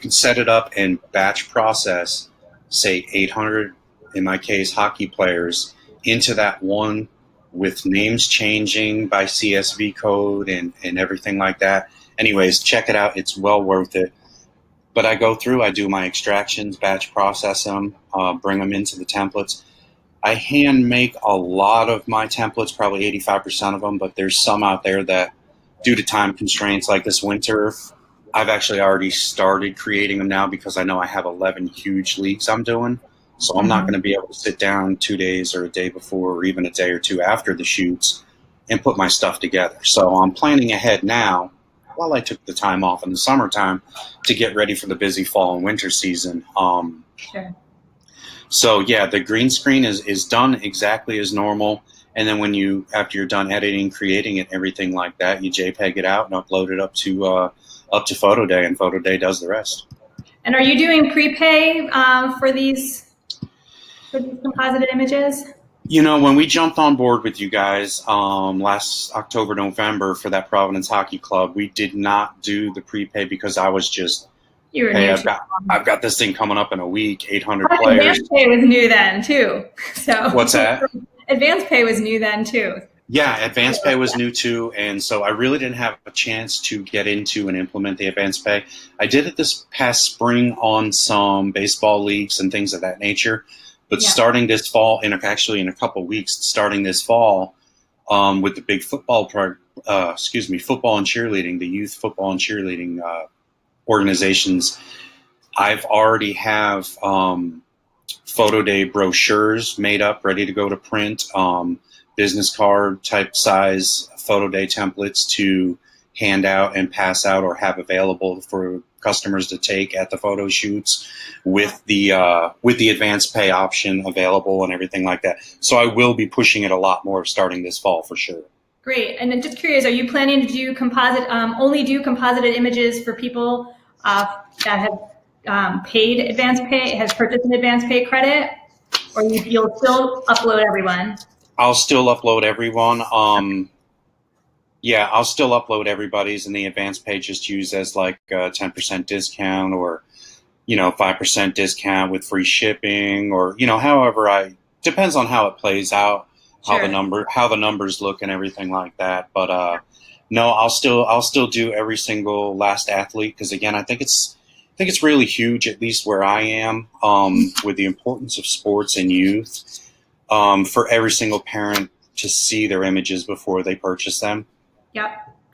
set it up and batch process, say 800, in my case, hockey players into that one with names changing by CSV code and everything like that. Anyways, check it out. It's well worth it. But I go through, I do my extractions, batch process them, bring them into the templates. I hand make a lot of my templates, probably 85% of them, but there's some out there that, due to time constraints like this winter, I've actually already started creating them now because I know I have 11 huge leaks I'm doing. So I'm not going to be able to sit down 2 days or a day before or even a day or two after the shoots and put my stuff together. So I'm planning ahead now while I took the time off in the summertime to get ready for the busy fall and winter season. Sure. So yeah, the green screen is done exactly as normal. And then after you're done editing, creating it, everything like that, you JPEG it out and upload it up to Photo Day, and Photo Day does the rest. And are you doing prepay for these composited images? When we jumped on board with you guys last October, November for that Providence Hockey Club, we did not do the prepay because I was just, hey, I've got this thing coming up in a week, 800 players. Advanced pay was new then too. So what's that? Advanced pay was new then too. Yeah, advanced pay was new too, and so I really didn't have a chance to get into and implement the advanced pay. I did it this past spring on some baseball leagues and things of that nature, but starting this fall, actually in a couple of weeks, starting this fall, with the big football and cheerleading, the youth football and cheerleading organizations, I've already have Photo Day brochures made up, ready to go to print. Business card type size Photo Day templates to hand out and pass out or have available for customers to take at the photo shoots with the advanced pay option available and everything like that. So I will be pushing it a lot more starting this fall for sure. Great. And then just curious, are you planning to do only do composited images for people that have paid advanced pay, has purchased an advanced pay credit, or you'll still upload everyone? I'll still upload everyone. I'll still upload everybody's, and the advanced pay just used as like a 10% discount or, 5% discount with free shipping or, however depends on how it plays out, how the numbers look and everything like that. But no, I'll still do every single last athlete because again, I think it's really huge, at least where I am, with the importance of sports and youth. For every single parent to see their images before they purchase them,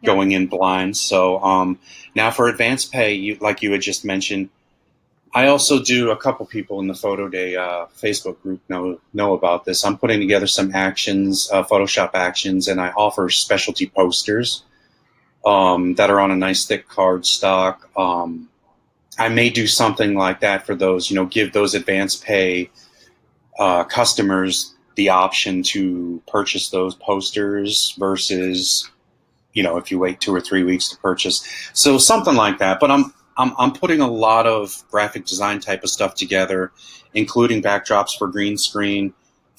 going in blind. So now for advanced pay, like you had just mentioned, I also do, a couple people in the Photo Day Facebook group know about this. I'm putting together some actions, Photoshop actions, and I offer specialty posters that are on a nice thick cardstock. I may do something like that for those, give those advance pay customers the option to purchase those posters versus, if you wait 2 or 3 weeks to purchase. So something like that. But I'm putting a lot of graphic design type of stuff together, including backdrops for green screen,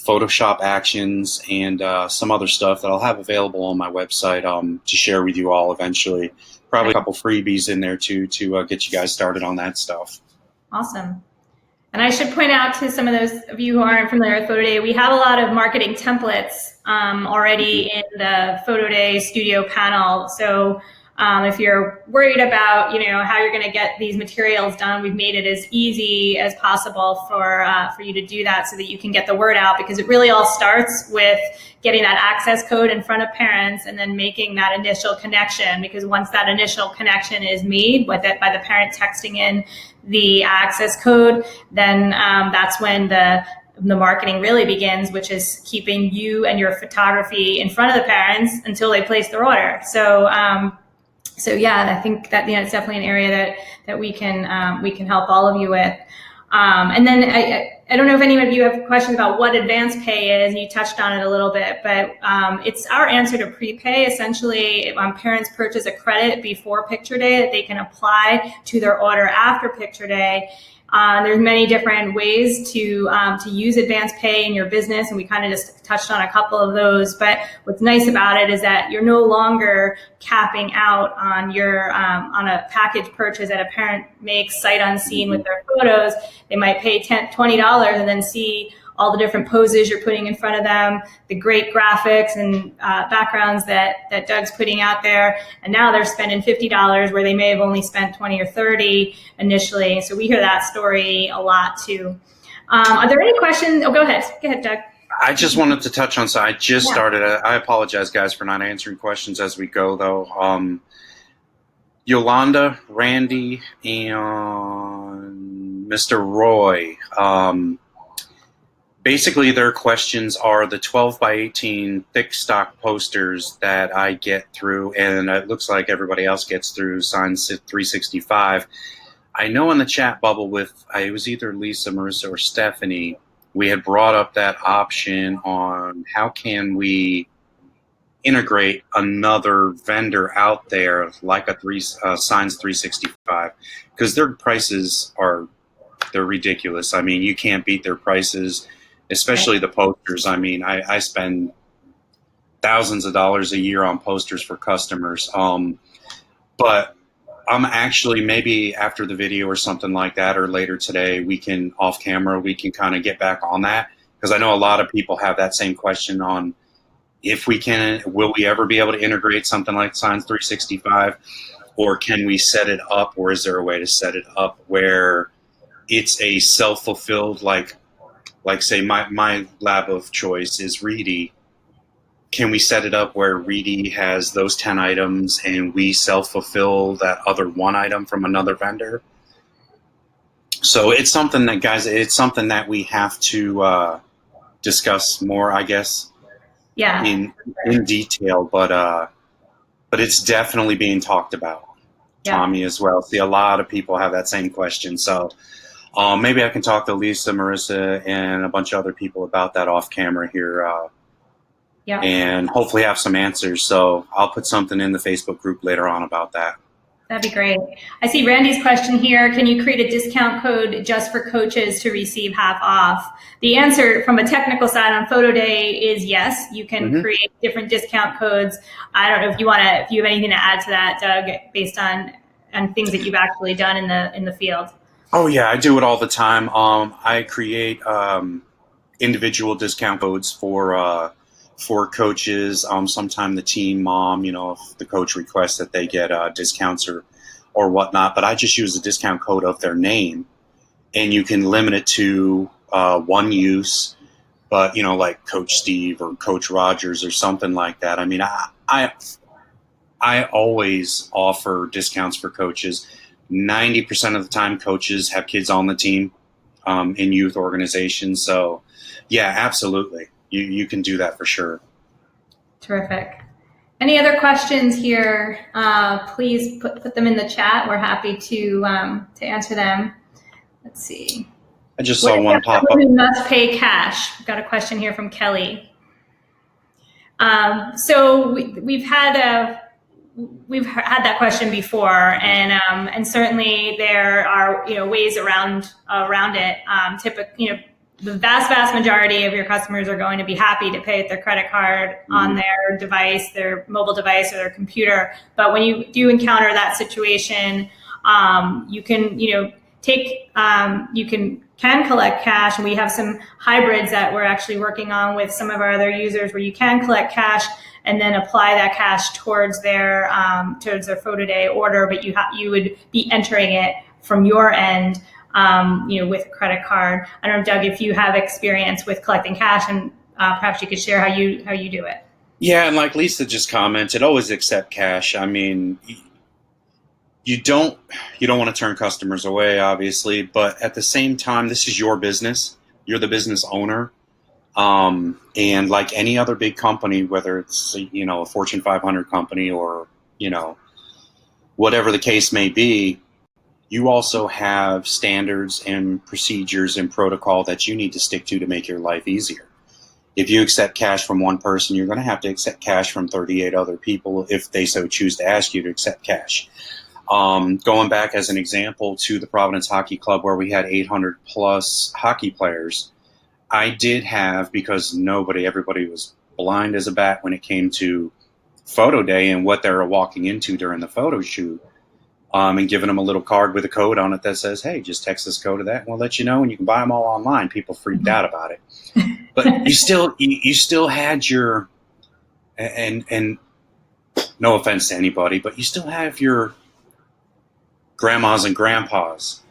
Photoshop actions, and some other stuff that I'll have available on my website to share with you all eventually. Probably a couple freebies in there too to get you guys started on that stuff. Awesome. And I should point out to some of those of you who aren't familiar with Photo Day, we have a lot of marketing templates already in the Photo Day studio panel. So if you're worried about, how you're going to get these materials done, we've made it as easy as possible for you to do that so that you can get the word out, because it really all starts with getting that access code in front of parents and then making that initial connection. Because once that initial connection is made by the parent texting in the access code, then that's when the marketing really begins, which is keeping you and your photography in front of the parents until they place their order. So yeah, I think that it's definitely an area that we can help all of you with. And then I don't know if any of you have questions about what advance pay is, and you touched on it a little bit, but it's our answer to prepay. Essentially, when parents purchase a credit before picture day that they can apply to their order after picture day. There's many different ways to use advance pay in your business, and we kind of just touched on a couple of those. But what's nice about it is that you're no longer capping out on your on a package purchase that a parent makes sight unseen with their photos. They might pay $20 and then see all the different poses you're putting in front of them, the great graphics and backgrounds that Doug's putting out there. And now they're spending $50 where they may have only spent 20 or 30 initially. So we hear that story a lot too. Are there any questions? Oh, go ahead. Go ahead, Doug. I just wanted to touch on, so I just started. I apologize, guys, for not answering questions as we go, though. Yolanda, Randy, and Mr. Roy, basically, their questions are the 12 by 18 thick stock posters that I get through, and it looks like everybody else gets through Signs 365. I know in the chat bubble it was either Lisa, Marissa, or Stephanie, we had brought up that option on how can we integrate another vendor out there like Signs 365, because their prices they're ridiculous. I mean, you can't beat their prices. Especially the posters. I mean, I spend thousands of dollars a year on posters for customers. But I'm actually, maybe after the video or something like that, or later today, off camera, we can kind of get back on that. Because I know a lot of people have that same question on will we ever be able to integrate something like Signs 365? Or can we set it up, or is there a way to set it up where it's a self-fulfilled, like say my lab of choice is Reedy. Can we set it up where Reedy has those 10 items and we self-fulfill that other one item from another vendor? So it's something that, guys, we have to discuss more, I guess, in detail. But it's definitely being talked about, Tommy, as well. See, a lot of people have that same question. So maybe I can talk to Lisa, Marissa, and a bunch of other people about that off camera here, and hopefully have some answers. So I'll put something in the Facebook group later on about that. That'd be great. I see Randy's question here. Can you create a discount code just for coaches to receive half off? The answer from a technical side on Photo Day is yes. You can create different discount codes. I don't know if you have anything to add to that, Doug, based on things that you've actually done in the field. Oh yeah, I do it all the time. I create individual discount codes for coaches. Sometime the team mom, if the coach requests that they get discounts or whatnot. But I just use a discount code of their name, and you can limit it to one use. But like Coach Steve or Coach Rogers or something like that. I mean, I always offer discounts for coaches. 90% of the time, coaches have kids on the team in youth organizations. So, yeah, absolutely. You can do that for sure. Terrific. Any other questions here? Please put them in the chat. We're happy to answer them. Let's see. I just What saw is one pop up. who must pay cash? We've got a question here from Kelly. So we've had that question before, and certainly there are ways around it. Typically, the vast majority of your customers are going to be happy to pay with their credit card on their device, their mobile device, or their computer. But when you do encounter that situation, you can can collect cash, and we have some hybrids that we're actually working on with some of our other users where you can collect cash and then apply that cash towards their photo day order, but you would be entering it from your end, with a credit card. I don't know, Doug, if you have experience with collecting cash, and perhaps you could share how you do it. Yeah, and like Lisa just commented, always accept cash. I mean, you don't want to turn customers away, obviously, but at the same time, this is your business. You're the business owner. And like any other big company, whether it's, a Fortune 500 company or, whatever the case may be, you also have standards and procedures and protocol that you need to stick to make your life easier. If you accept cash from one person, you're going to have to accept cash from 38 other people if they so choose to ask you to accept cash. Going back as an example to the Providence Hockey Club, where we had 800 plus hockey players, I did have, because everybody was blind as a bat when it came to photo day and what they were walking into during the photo shoot, and giving them a little card with a code on it that says, hey, just text this code to that and we'll let you know, and you can buy them all online. People freaked out about it. But you still had your, and no offense to anybody, but you still have your grandmas and grandpas,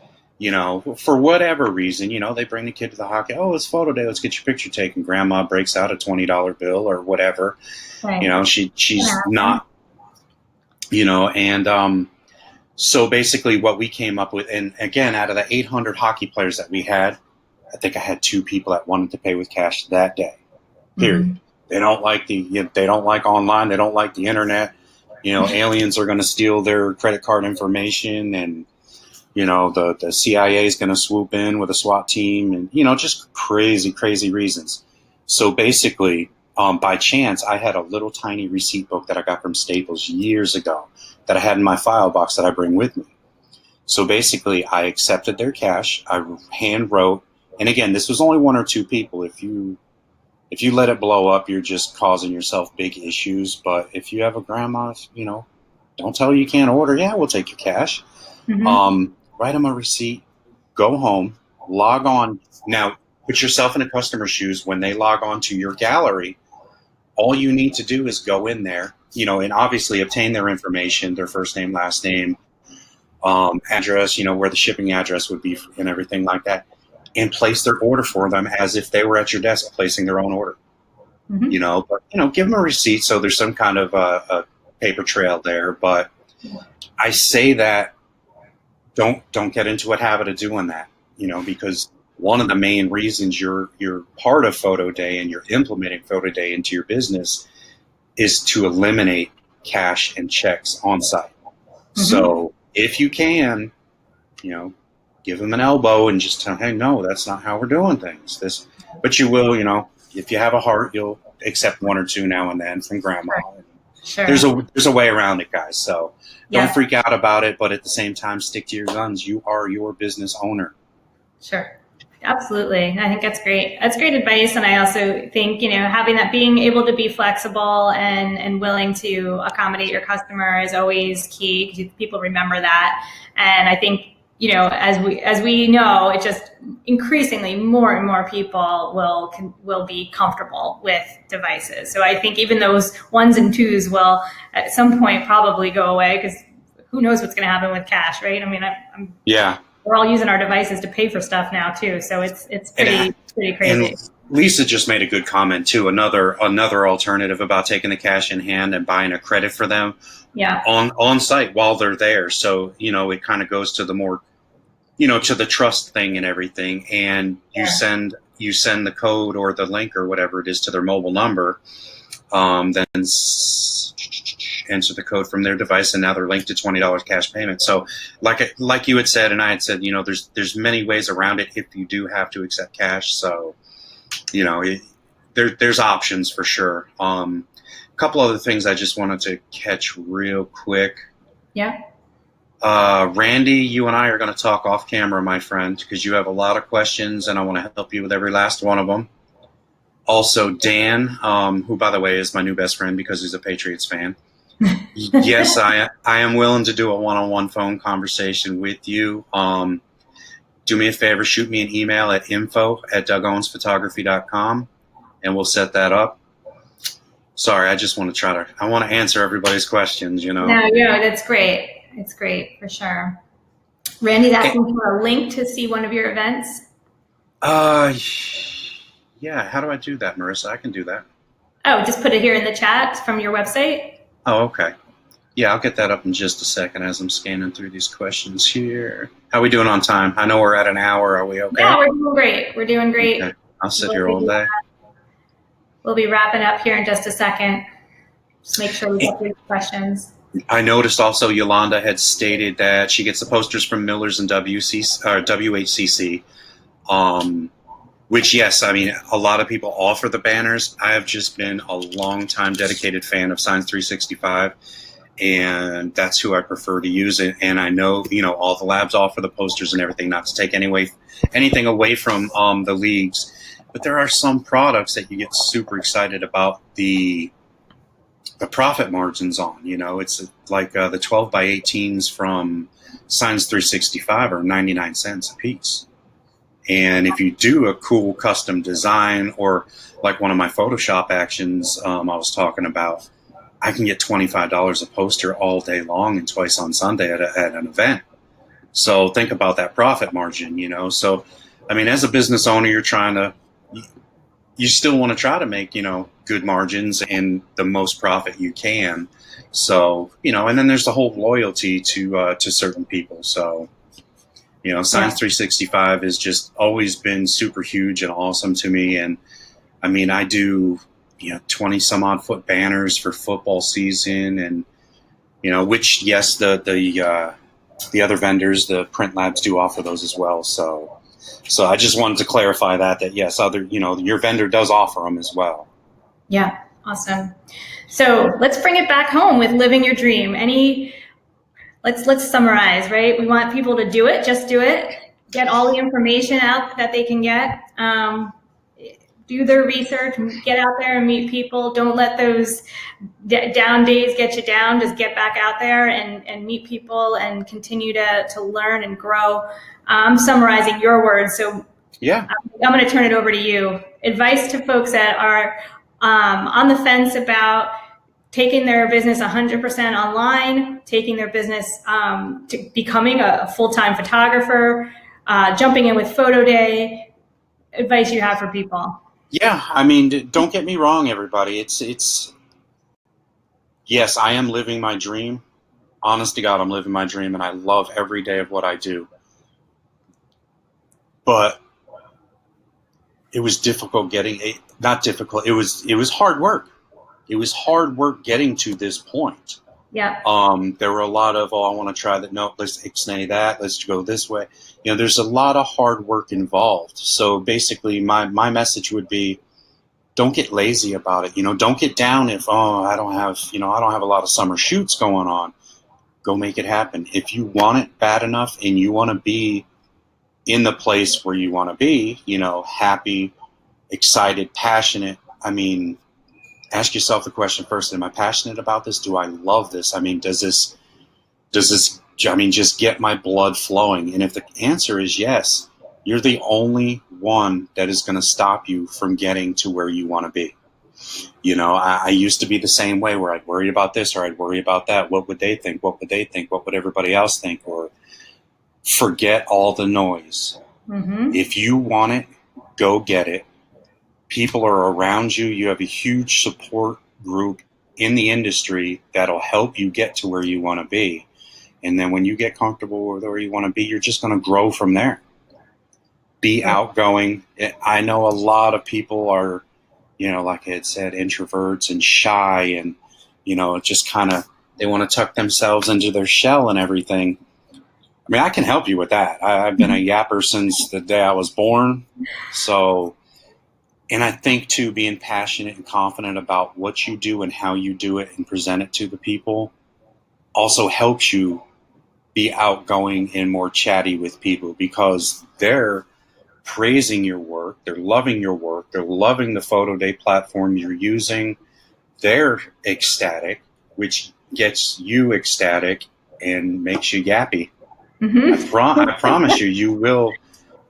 for whatever reason, they bring the kid to the hockey. Oh, it's photo day. Let's get your picture taken. Grandma breaks out a $20 bill or whatever. Right. She's not, and so basically what we came up with, and again, out of the 800 hockey players that we had, I think I had 2 people that wanted to pay with cash that day. Period. Mm-hmm. They don't like they don't like online. They don't like the internet. Aliens are going to steal their credit card information, and the CIA is going to swoop in with a SWAT team, and just crazy reasons. So basically, by chance, I had a little tiny receipt book that I got from Staples years ago that I had in my file box that I bring with me. So basically, I accepted their cash. I hand wrote, and again, this was only 1 or 2 people. If you let it blow up, you're just causing yourself big issues. But if you have a grandma, don't tell her you can't order. Yeah, we'll take your cash. Mm-hmm. Write them a receipt, go home, log on. Now, put yourself in a customer's shoes. When they log on to your gallery, all you need to do is go in there, and obviously obtain their information, their first name, last name, address, where the shipping address would be and everything like that, and place their order for them as if they were at your desk placing their own order. Mm-hmm. But give them a receipt so there's some kind of a paper trail there. But I say that don't get into a habit of doing that, because one of the main reasons you're part of Photo Day and you're implementing Photo Day into your business is to eliminate cash and checks on site. Mm-hmm. So if you can, give them an elbow and just tell them, hey, no, that's not how we're doing things. But you will, if you have a heart, you'll accept 1 or 2 now and then from grandma. Sure. There's a way around it, guys. So don't freak out about it, but at the same time, stick to your guns. You are your business owner. Sure. Absolutely. I think that's great. That's great advice. And I also think, being able to be flexible and willing to accommodate your customer is always key, because people remember that. And I think, as we know, it just increasingly more and more people will be comfortable with devices. So I think even those 1s and 2s will at some point probably go away, because who knows what's going to happen with cash, right? I mean, yeah. We're all using our devices to pay for stuff now too, so it's pretty crazy. Lisa just made a good comment too. Another alternative about taking the cash in hand and buying a credit for them Yeah. on site while they're there. So, it kind of goes to the more, to the trust thing and everything. And you send the code or the link or whatever it is to their mobile number, then enter the code from their device, and now they're linked to $20 cash payment. So, like you had said, and I had said, there's many ways around it if you do have to accept cash. So, there's options for sure. A couple other things I just wanted to catch real quick. Yeah. Randy, you and I are going to talk off camera, my friend, because you have a lot of questions, and I want to help you with every last one of them. Also, Dan, who, by the way, is my new best friend because he's a Patriots fan. Yes, I am willing to do a one-on-one phone conversation with you. Do me a favor, shoot me an email at info@dougowensphotography.com, and we'll set that up. Sorry, I just want to answer everybody's questions, No, that's great. It's great for sure. Randy's asking for a link to see one of your events. Yeah. How do I do that, Marissa? I can do that. Oh, just put it here in the chat from your website. Oh, okay. Yeah, I'll get that up in just a second as I'm scanning through these questions here. How are we doing on time? I know we're at an hour. Are we okay? Yeah, we're doing great. We're doing great. Okay. I'll sit here all day. We'll be wrapping up here in just a second. Just make sure we get through the questions. I noticed also Yolanda had stated that she gets the posters from Miller's and WHCC, which, yes, I mean, a lot of people offer the banners. I have just been a long-time dedicated fan of Science 365, and that's who I prefer to use it. And I know, all the labs offer the posters and everything, not to take anything away from the leagues, but there are some products that you get super excited about the profit margins on. It's like the 12 by 18s from Science 365 are 99 cents a piece. And if you do a cool custom design, or like one of my Photoshop actions I was talking about, I can get $25 a poster all day long and twice on Sunday at an event. So think about that profit margin, So, I mean, as a business owner, you still want to try to make, good margins and the most profit you can. So, and then there's the whole loyalty to certain people. So, Science 365 has just always been super huge and awesome to me. And I mean, I do, 20 some odd foot banners for football season, and, which, yes, the other vendors, the print labs, do offer those as well. So I just wanted to clarify that yes, your vendor does offer them as well. Yeah. Awesome. So let's bring it back home with living your dream. Let's summarize, right? We want people to do it, just do it, get all the information out that they can get, do their research, get out there and meet people. Don't let those down days get you down. Just get back out there and meet people and continue to learn and grow. I'm summarizing your words, so yeah, I'm going to turn it over to you. Advice to folks that are on the fence about taking their business 100% online, taking their business to becoming a full-time photographer, jumping in with Photo Day. Advice you have for people? Yeah, I mean, don't get me wrong, everybody. It's yes, I am living my dream. Honest to God, I'm living my dream, and I love every day of what I do. But it was difficult not difficult. It was hard work. It was hard work getting to this point. Yeah. There were a lot of, I want to try that. No, let's ixnay that. Let's go this way. There's a lot of hard work involved. So basically my message would be, don't get lazy about it. Don't get down if, I don't have a lot of summer shoots going on. Go make it happen. If you want it bad enough and you want to be in the place where you want to be, happy, excited, passionate. I mean, ask yourself the question first, am I passionate about this? Do I love this? I mean, does this, just get my blood flowing? And if the answer is yes, you're the only one that is going to stop you from getting to where you want to be. I used to be the same way, where I'd worry about this or I'd worry about that. What would they think? What would they think? What would everybody else think? Or forget all the noise. Mm-hmm. If you want it, go get it. people are around you. You have a huge support group in the industry that'll help you get to where you want to be. And then when you get comfortable with where you want to be, you're just going to grow from there. Be outgoing. I know a lot of people are, like I had said, introverts and shy, and, just kind of, they want to tuck themselves into their shell and everything. I mean, I can help you with that. I've been a yapper since the day I was born. So, and I think too, being passionate and confident about what you do and how you do it and present it to the people also helps you be outgoing and more chatty with people, because they're praising your work, they're loving your work, they're loving the photo day platform you're using, they're ecstatic, which gets you ecstatic and makes you yappy. I promise you,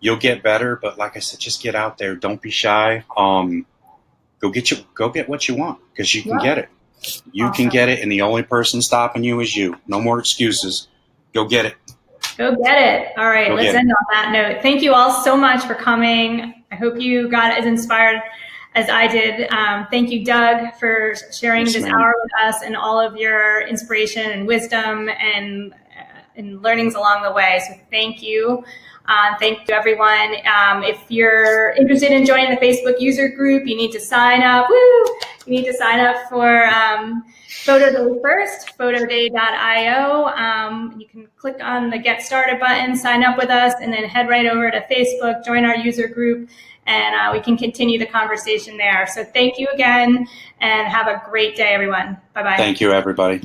you'll get better. But like I said, just get out there, don't be shy. Go get what you want, because you can get it. You can get it, and the only person stopping you is you. No more excuses. Go get it. Go get it. All right, let's end on that note. Thank you all so much for coming. I hope you got as inspired as I did. Thank you, Doug, for sharing this hour with us and all of your inspiration and wisdom and learnings along the way. So thank you. Thank you, everyone. If you're interested in joining the Facebook user group, you need to sign up. Woo! You need to sign up for Photo Day first, photoday.io. You can click on the Get Started button, sign up with us, and then head right over to Facebook, join our user group, and we can continue the conversation there. So thank you again, and have a great day, everyone. Bye-bye. Thank you, everybody.